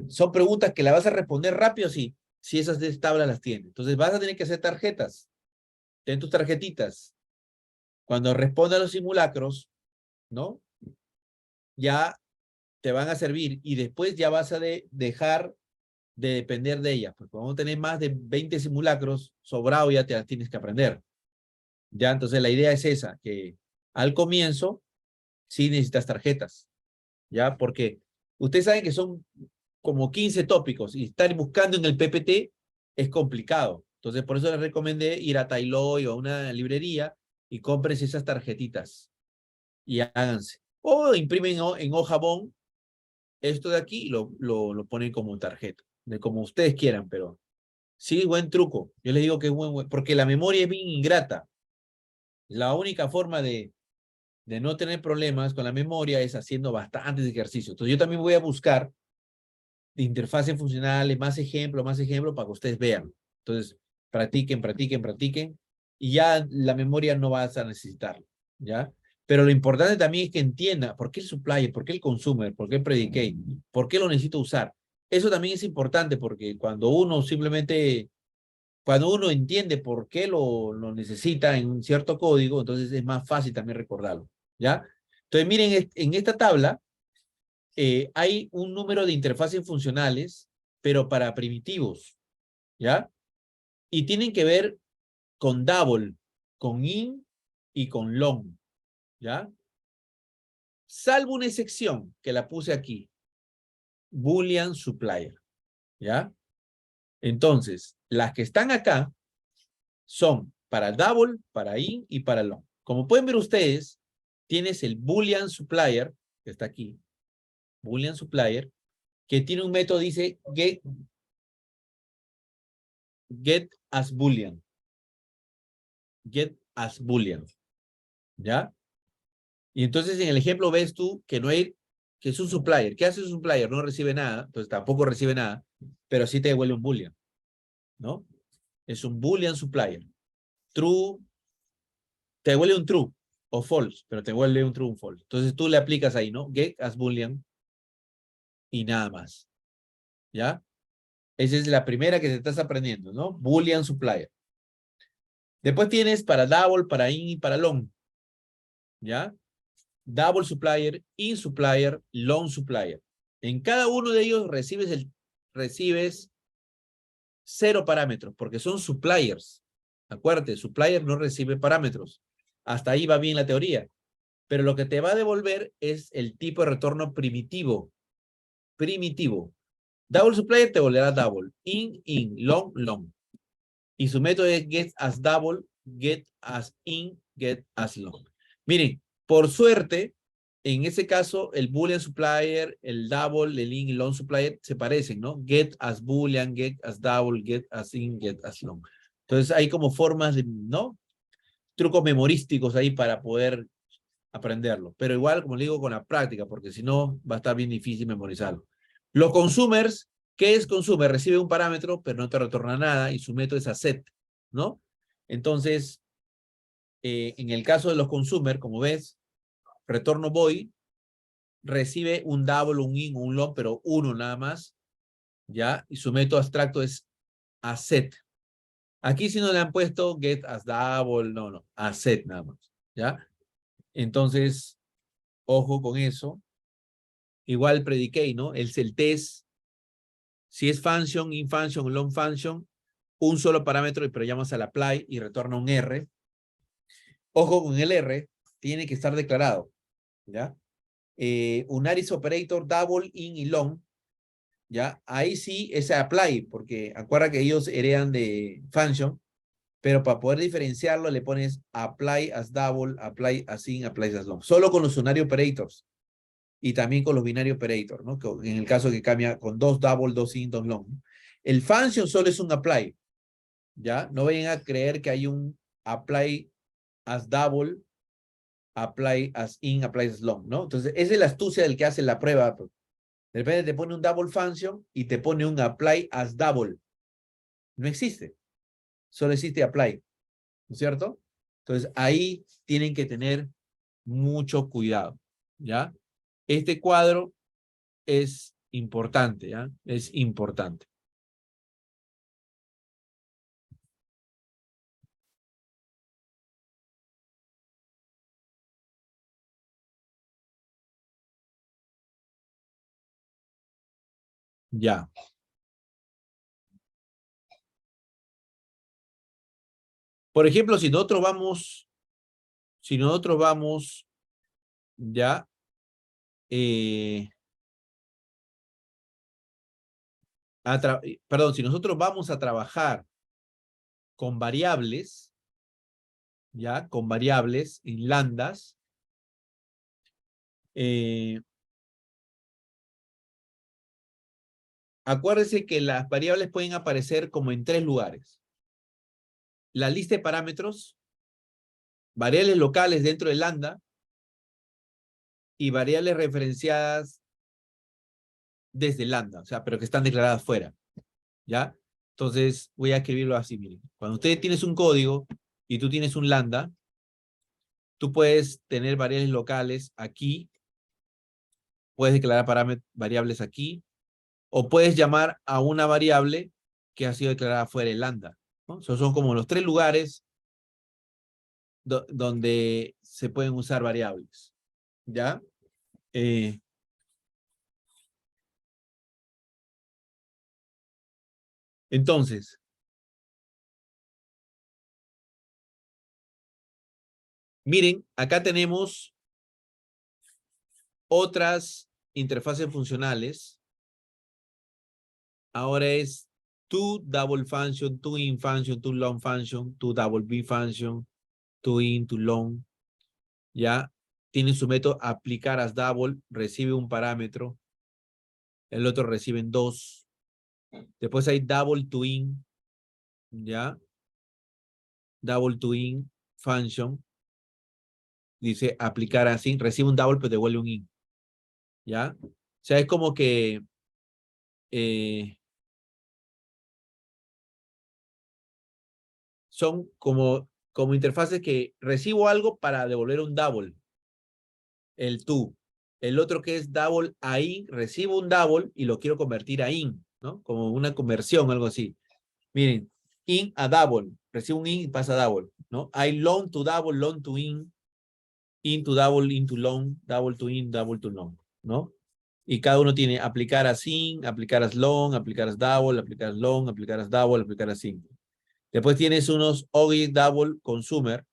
son preguntas que la vas a responder rápido si esas tres tablas las tienes. Entonces, vas a tener que hacer tarjetas. Ten tus tarjetitas. Cuando responda a los simulacros, ¿no? Ya te van a servir y después ya vas a dejar de depender de ellas. Porque cuando tenés más de 20 simulacros, sobrado ya te las tienes que aprender. Ya, entonces la idea es esa, que al comienzo sí necesitas tarjetas. Ya, porque ustedes saben que son como 15 tópicos y estar buscando en el PPT es complicado. Entonces, por eso les recomendé ir a Tailoy o a una librería y compres esas tarjetitas y háganse. O imprimen en hoja bond esto de aquí y lo ponen como tarjeta, de como ustedes quieran, pero sí, buen truco. Yo les digo que es porque la memoria es bien ingrata. La única forma de no tener problemas con la memoria es haciendo bastantes ejercicios. Entonces yo también voy a buscar de interfaces funcionales, más ejemplos, para que ustedes vean. Entonces, practiquen, practiquen, practiquen, y ya la memoria no vas a necesitarla, ¿ya? Pero lo importante también es que entienda por qué el supplier, por qué el consumer, por qué el predicate, por qué lo necesito usar. Eso también es importante porque cuando uno entiende por qué lo necesita en un cierto código, entonces es más fácil también recordarlo, ¿ya? Entonces, miren, en esta tabla, hay un número de interfaces funcionales, pero para primitivos, ¿ya? Y tienen que ver con double, con in y con long, ¿ya? Salvo una excepción que la puse aquí, Boolean supplier, ¿ya? Entonces, las que están acá son para double, para in y para long. Como pueden ver ustedes, tienes el Boolean supplier, que está aquí, Boolean supplier, que tiene un método, dice get as Boolean. Get as Boolean, ¿ya? Y entonces en el ejemplo ves tú que no hay, que es un supplier. ¿Qué hace un supplier? No recibe nada, entonces tampoco recibe nada, pero sí te devuelve un Boolean, ¿no? Es un Boolean supplier. True, te devuelve un true. o false, pero te vuelve un true o un false. Entonces tú le aplicas ahí, ¿no? Get as boolean y nada más. ¿Ya? Esa es la primera que te estás aprendiendo, ¿no? Boolean supplier. Después tienes para double, para in y para long. ¿Ya? Double supplier, in supplier, long supplier. En cada uno de ellos recibes 0 parámetros, porque son suppliers. Acuérdate, supplier no recibe parámetros. Hasta ahí va bien la teoría. Pero lo que te va a devolver es el tipo de retorno primitivo. Primitivo. Double supplier te volverá double. In, long, long. Y su método es get as double, get as in, get as long. Miren, por suerte, en ese caso, el boolean supplier, el double, el in y long supplier se parecen, ¿no? Get as boolean, get as double, get as in, get as long. Entonces hay como formas de, ¿no? Trucos memorísticos ahí para poder aprenderlo. Pero igual, como le digo, con la práctica, porque si no, va a estar bien difícil memorizarlo. Los consumers, ¿qué es consumer? Recibe un parámetro, pero no te retorna nada y su método es set, ¿no? Entonces, en el caso de los consumer, como ves, retorno void, recibe un double, un in, un long, pero uno nada más, ¿ya? Y su método abstracto es set. Aquí si no le han puesto get as double, no, set nada más, ¿ya? Entonces, ojo con eso. Igual predicate, ¿no? Es el test. Si es function, in function, long function, un solo parámetro, pero llamas al apply y retorna un R. Ojo con el R, tiene que estar declarado, ¿ya? Un Aris operator, double, in y long, ¿ya? Ahí sí es apply, porque acuerda que ellos heredan de function, pero para poder diferenciarlo le pones apply as double, apply as in, apply as long. Solo con los unary operators. Y también con los binary operator, ¿no? En el caso que cambia con 2 double, 2 in, 2 long. El function solo es un apply, ¿ya? No vayan a creer que hay un apply as double, apply as in, apply as long, ¿no? Entonces, esa es la astucia del que hace la prueba. De repente te pone un double function y te pone un apply as double. No existe. Solo existe apply, ¿no es cierto? Entonces, ahí tienen que tener mucho cuidado, ¿ya? Este cuadro es importante, ¿ya? Es importante. Ya. Por ejemplo, si nosotros vamos, ya, perdón, si nosotros vamos a trabajar con variables, ya, con variables en lambdas, eh, acuérdense que las variables pueden aparecer como en 3 lugares. La lista de parámetros, variables locales dentro de lambda y variables referenciadas desde lambda, o sea, pero que están declaradas fuera, ¿ya? Entonces, voy a escribirlo así, miren. Cuando usted tienes un código y tú tienes un lambda, tú puedes tener variables locales aquí, puedes declarar variables aquí, o puedes llamar a una variable que ha sido declarada fuera de lambda, ¿no? Esos son como los 3 lugares donde se pueden usar variables, ¿ya? Eh, entonces, miren, acá tenemos otras interfaces funcionales. Ahora es to double function, to in function, to long function, to double b function, to in, to long, ¿ya? Tiene su método aplicar as double, recibe un parámetro, el otro reciben 2. Después hay double to in, ¿ya? Double to in function, dice aplicar así, recibe un double pero devuelve un in, ¿ya? O sea, es como que son como como interfaces que recibo algo para devolver un double, el to. El otro que es double a in, recibo un double y lo quiero convertir a in, ¿no? Como una conversión, algo así. Miren, in a double, recibo un in y pasa a double, ¿no? Hay long to double, long to in to double, in to long, double to in, double to long, ¿no? Y cada uno tiene aplicar as in, aplicar as long, aplicar as double, aplicar as long, aplicar as double, aplicar as in. Después tienes unos OGI double consumer,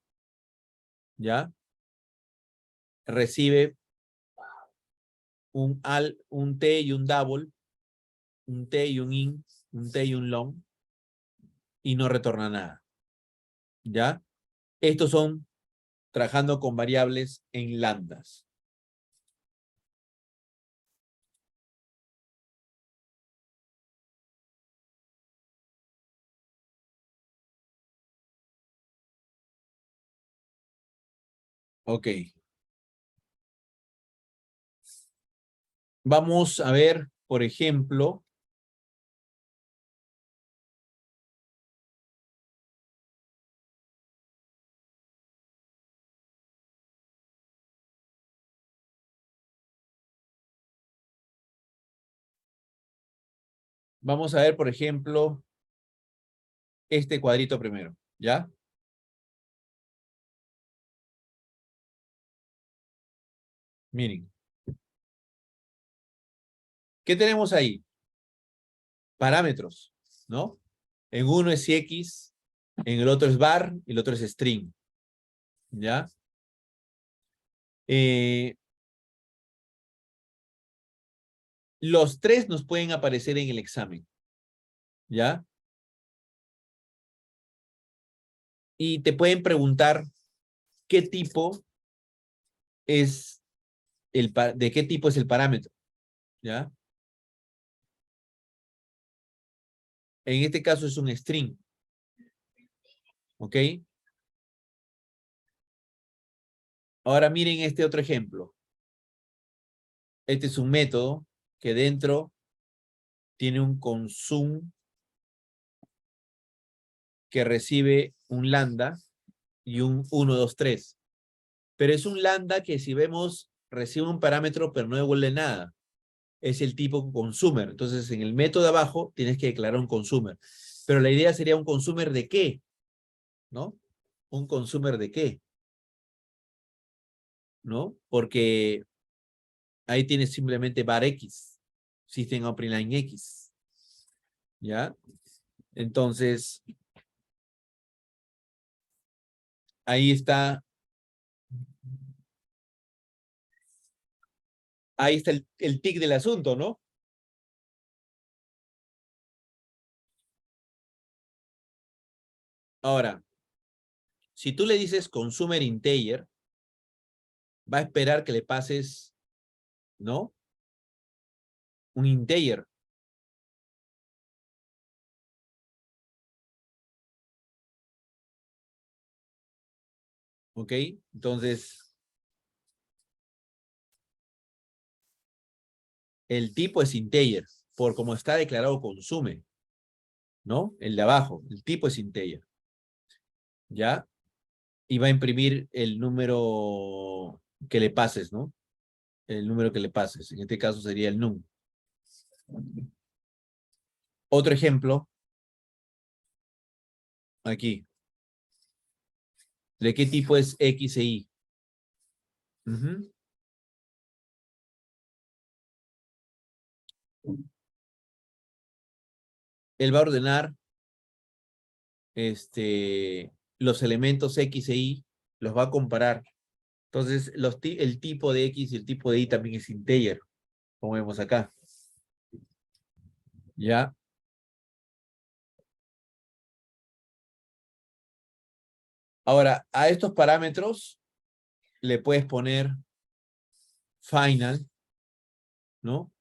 ¿ya? Recibe un T y un double, un T y un in, un T y un long, y no retorna nada, ¿ya? Estos son trabajando con variables en lambdas. Ok. Vamos a ver, por ejemplo, este cuadrito primero, ¿ya? Miren, ¿qué tenemos ahí? Parámetros, ¿no? En uno es X, en el otro es var y el otro es string, ¿ya? Los tres nos pueden aparecer en el examen, ¿ya? Y te pueden preguntar qué tipo es de qué tipo es el parámetro, ¿ya? En este caso es un string, ¿ok? Ahora miren este otro ejemplo. Este es un método que dentro tiene un consum que recibe un lambda y un 1, 2, 3. Pero es un lambda que si vemos recibe un parámetro pero no devuelve nada. Es el tipo consumer. Entonces en el método de abajo tienes que declarar un consumer. Pero la idea sería un consumer de qué, ¿no? Un consumer de qué, ¿no? Porque ahí tienes simplemente var X, System Open Line X, ¿ya? Entonces, ahí está, el tic del asunto, ¿no? Ahora, si tú le dices consumer integer, va a esperar que le pases, ¿no? Un integer, ¿ok? Entonces, el tipo es integer, por como está declarado consume, ¿no? El de abajo, el tipo es integer, ¿ya? Y va a imprimir el número que le pases, ¿no? El número que le pases. En este caso sería el num. Otro ejemplo, aquí. ¿De qué tipo es X e Y? Ujú. Él va a ordenar los elementos X e Y, los va a comparar. Entonces, el tipo de X y el tipo de Y también es integer, como vemos acá. ¿Ya? Ahora, a estos parámetros le puedes poner final, ¿no?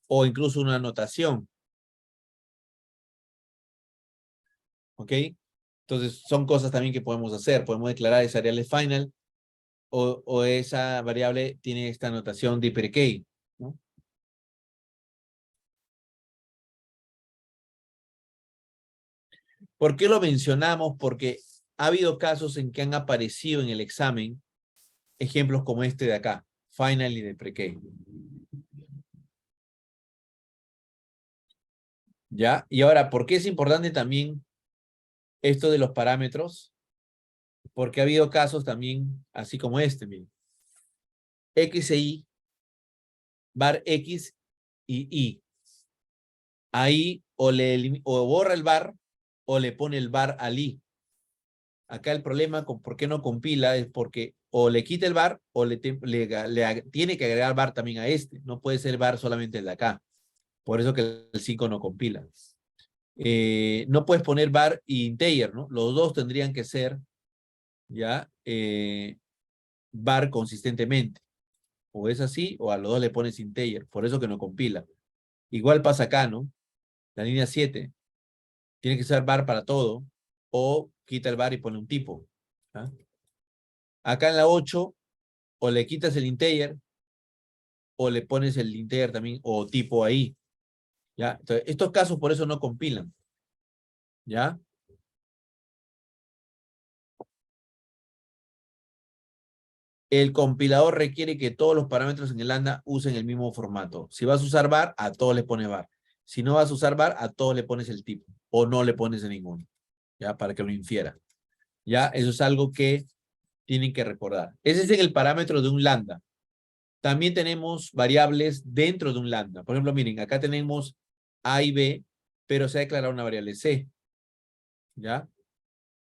O incluso una anotación, ¿ok? Entonces, son cosas también que podemos hacer. Podemos declarar esa variable final o esa variable tiene esta anotación deprecate, ¿no? ¿Por qué lo mencionamos? Porque ha habido casos en que han aparecido en el examen ejemplos como este de acá, final y de pre-K. ¿Ya? Y ahora, ¿por qué es importante también esto de los parámetros? Porque ha habido casos también, así como este, miren. X e Y, var X y Y. Ahí o borra el var o le pone el var al Y. Acá el problema con por qué no compila es porque o le quita el var o le tiene que agregar var también a este. No puede ser var solamente el de acá. Por eso que el 5 no compila. No puedes poner var y integer, ¿no? Los dos tendrían que ser, ¿ya? Var consistentemente. O es así, o a los dos le pones integer. Por eso que no compila. Igual pasa acá, ¿no? La línea 7. Tiene que ser var para todo. O quita el var y pone un tipo. ¿Ah? Acá en la 8, o le quitas el integer, o le pones el integer también, o tipo ahí. ¿Ya? Entonces, estos casos por eso no compilan. ¿Ya? El compilador requiere que todos los parámetros en el lambda usen el mismo formato. Si vas a usar var, a todos le pones var. Si no vas a usar var, a todos le pones el tipo. O no le pones a ninguno. ¿Ya? Para que lo infiera. ¿Ya? Eso es algo que tienen que recordar. Ese es el parámetro de un lambda. También tenemos variables dentro de un lambda. Por ejemplo, miren, acá tenemos A y B, pero se ha declarado una variable C. ¿Ya?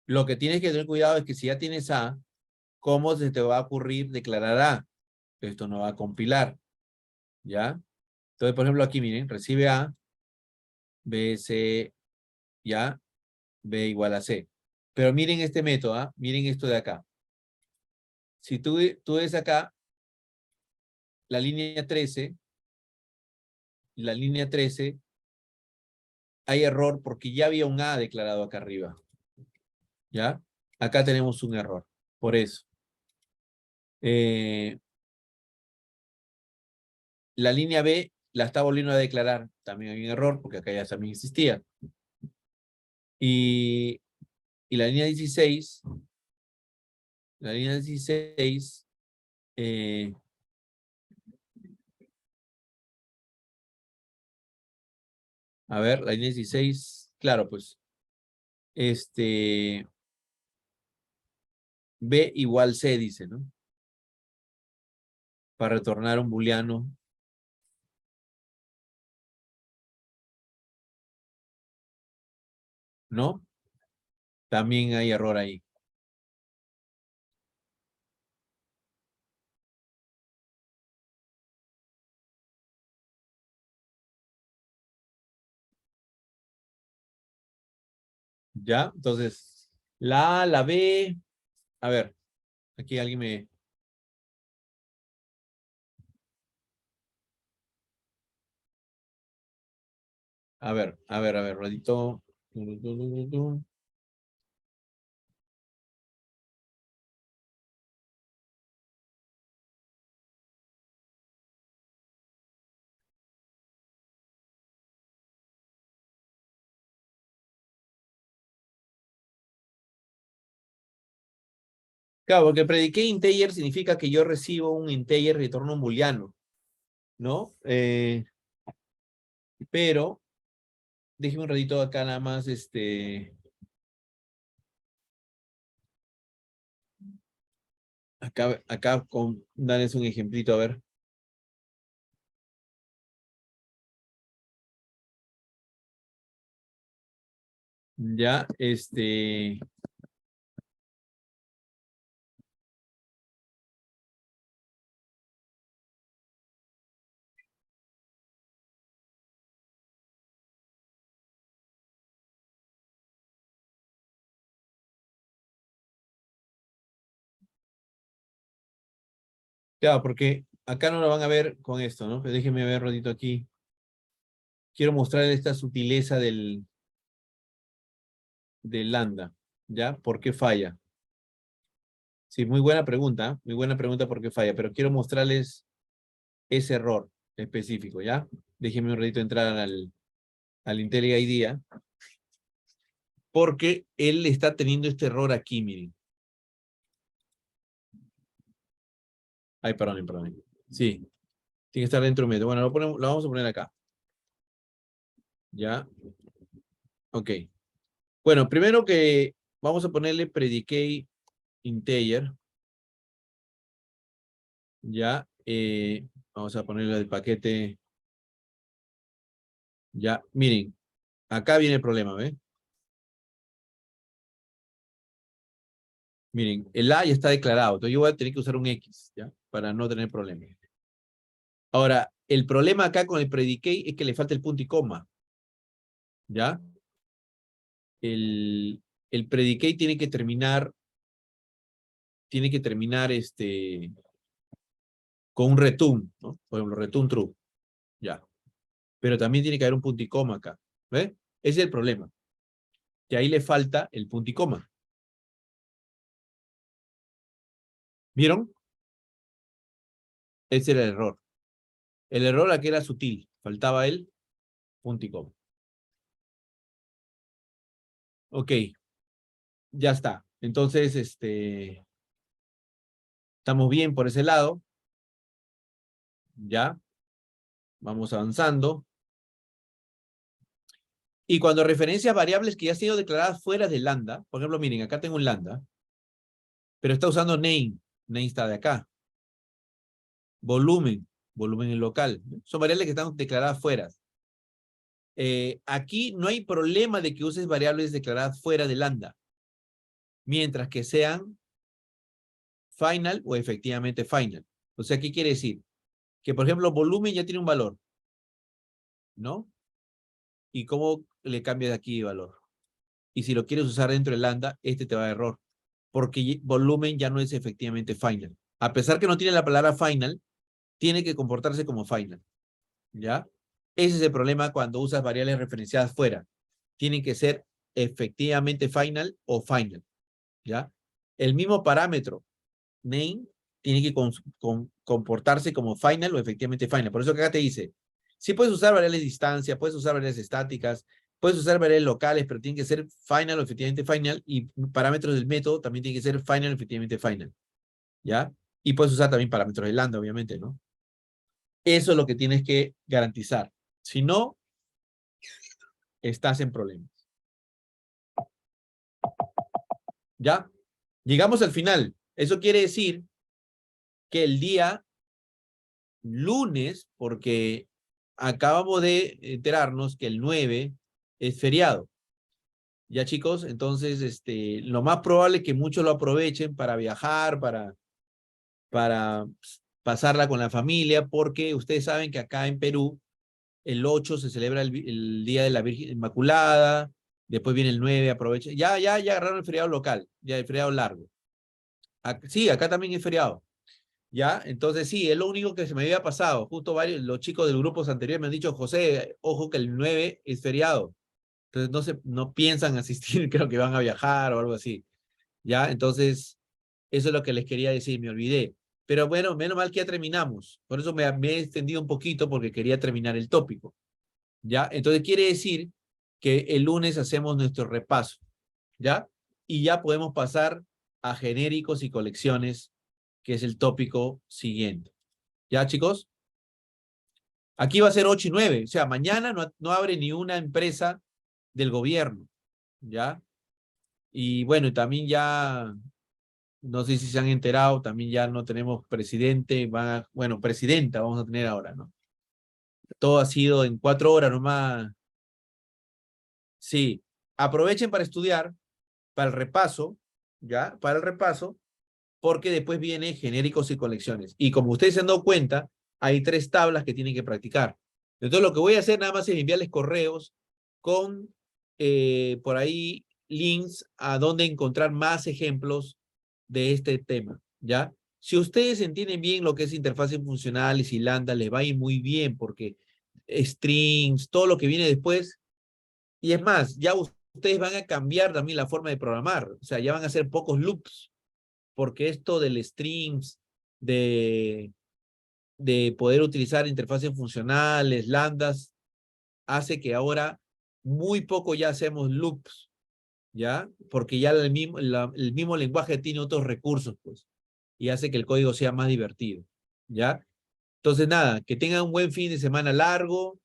Lo que tienes que tener cuidado es que si ya tienes A, ¿cómo se te va a ocurrir declarar A? Esto no va a compilar. ¿Ya? Entonces, por ejemplo, aquí miren, recibe A, B, C, ya, B igual a C. Pero miren este método, ¿ah? Miren esto de acá. Si tú ves acá, la línea 13, hay error porque ya había un A declarado acá arriba. ¿Ya? Acá tenemos un error. Por eso. La línea B la está volviendo a declarar. También hay un error porque acá ya también existía. Y la línea 16, a ver, la línea 16, claro, pues, B igual C, dice, ¿no? Para retornar un booleano. ¿No? También hay error ahí. ¿Ya? Entonces, la A, la B. A ver, aquí alguien me... a ver, ratito. Claro, porque prediqué integer significa que yo recibo un integer y retorno un booleano, ¿no? Pero, déjeme un ratito acá nada más, acá darles un ejemplito, a ver. Ya, claro, porque acá no lo van a ver con esto, ¿no? Pero déjenme ver un ratito aquí. Quiero mostrarles esta sutileza del lambda, ¿ya? ¿Por qué falla? Sí, muy buena pregunta por qué falla, pero quiero mostrarles ese error específico, ¿ya? Déjenme un ratito entrar al IntelliIDEA. porque él está teniendo este error aquí, miren. Ay, perdón. Sí, tiene que estar dentro de un método. Bueno, lo vamos a poner acá. Ya. Ok. Bueno, primero que vamos a ponerle predicate integer. Ya. Vamos a ponerle el paquete. Ya. Miren, acá viene el problema, ¿ven? Miren, el A ya está declarado. Entonces yo voy a tener que usar un X, ¿ya? Para no tener problemas. Ahora, el problema acá con el predicate es que le falta el punto y coma. ¿Ya? El predicate tiene que terminar con un return, ¿no? Por ejemplo, return true. Ya. Pero también tiene que haber un punto y coma acá. ¿Ves? Ese es el problema. Que ahí le falta el punto y coma. ¿Vieron? Ese era el error. El error aquí era sutil. Faltaba el punto y coma. Ok. Ya está. Entonces, estamos bien por ese lado. Ya. Vamos avanzando. Y cuando referencia a variables que ya han sido declaradas fuera de lambda, por ejemplo, miren, acá tengo un lambda, pero está usando name. Name está de acá. Volumen en local. Son variables que están declaradas fuera. Aquí no hay problema de que uses variables declaradas fuera de lambda, mientras que sean final o efectivamente final. O sea, ¿qué quiere decir? Que, por ejemplo, volumen ya tiene un valor, ¿no? ¿Y cómo le cambias de aquí de valor? Y si lo quieres usar dentro de lambda, este te va a dar error, porque volumen ya no es efectivamente final. A pesar que no tiene la palabra final, tiene que comportarse como final, ¿ya? Ese es el problema cuando usas variables referenciadas fuera. Tienen que ser efectivamente final o final, ¿ya? El mismo parámetro, name, tiene que comportarse como final o efectivamente final. Por eso que acá te dice, sí puedes usar variables de distancia, puedes usar variables estáticas, puedes usar variables locales, pero tienen que ser final o efectivamente final, y parámetros del método también tienen que ser final o efectivamente final, ¿ya? Y puedes usar también parámetros de lambda, obviamente, ¿no? Eso es lo que tienes que garantizar. Si no, estás en problemas. ¿Ya? Llegamos al final. Eso quiere decir que el día lunes, porque acabamos de enterarnos que el 9 es feriado. Ya, chicos, entonces lo más probable es que muchos lo aprovechen para viajar, para pasarla con la familia, porque ustedes saben que acá en Perú el 8 se celebra el Día de la Virgen Inmaculada, después viene el 9, aprovecha. Ya agarraron el feriado local, ya el feriado largo. Sí, acá también es feriado. ¿Ya? Entonces sí, es lo único que se me había pasado. Justo los chicos del grupo anterior me han dicho, José, ojo que el 9 es feriado. Entonces no piensan asistir, creo que van a viajar o algo así. ¿Ya? Entonces, eso es lo que les quería decir, me olvidé. Pero bueno, menos mal que ya terminamos. Por eso me he extendido un poquito porque quería terminar el tópico. ¿Ya? Entonces quiere decir que el lunes hacemos nuestro repaso. ¿Ya? Y ya podemos pasar a genéricos y colecciones, que es el tópico siguiente. ¿Ya, chicos? Aquí va a ser 8 y 9. O sea, mañana no abre ni una empresa del gobierno. ¿Ya? Y bueno, también ya, no sé si se han enterado, también ya no tenemos presidente, bueno, presidenta vamos a tener ahora, ¿no? Todo ha sido en 4 horas nomás. Sí, aprovechen para estudiar, para el repaso, ¿ya? Para el repaso, porque después viene genéricos y colecciones. Y como ustedes se han dado cuenta, hay 3 tablas que tienen que practicar. Entonces lo que voy a hacer nada más es enviarles correos con por ahí links a donde encontrar más ejemplos de este tema, ¿ya? Si ustedes entienden bien lo que es interfaces funcionales y lambda, les va a ir muy bien porque strings, todo lo que viene después, y es más, ya ustedes van a cambiar también la forma de programar, o sea, ya van a hacer pocos loops, porque esto del strings, de, de poder utilizar interfaces funcionales, lambdas, hace que ahora muy poco ya hacemos loops, ¿ya? Porque ya el mismo lenguaje tiene otros recursos, pues, y hace que el código sea más divertido, ¿ya? Entonces, nada, que tengan un buen fin de semana largo,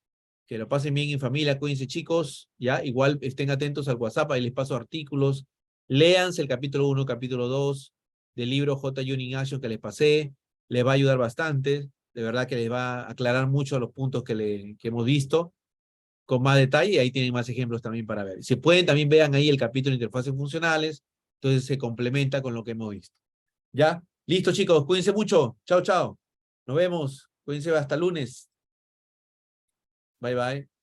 que lo pasen bien en familia, cuídense chicos, ¿ya? Igual estén atentos al WhatsApp, ahí les paso artículos, léanse el capítulo 1, capítulo 2 del libro J. Union Action que les pasé, les va a ayudar bastante, de verdad que les va a aclarar mucho los puntos que hemos visto con más detalle, y ahí tienen más ejemplos también para ver. Si pueden, también vean ahí el capítulo de interfaces funcionales, entonces se complementa con lo que hemos visto. ¿Ya? Listo, chicos, cuídense mucho. Chao, chao. Nos vemos. Cuídense hasta lunes. Bye, bye.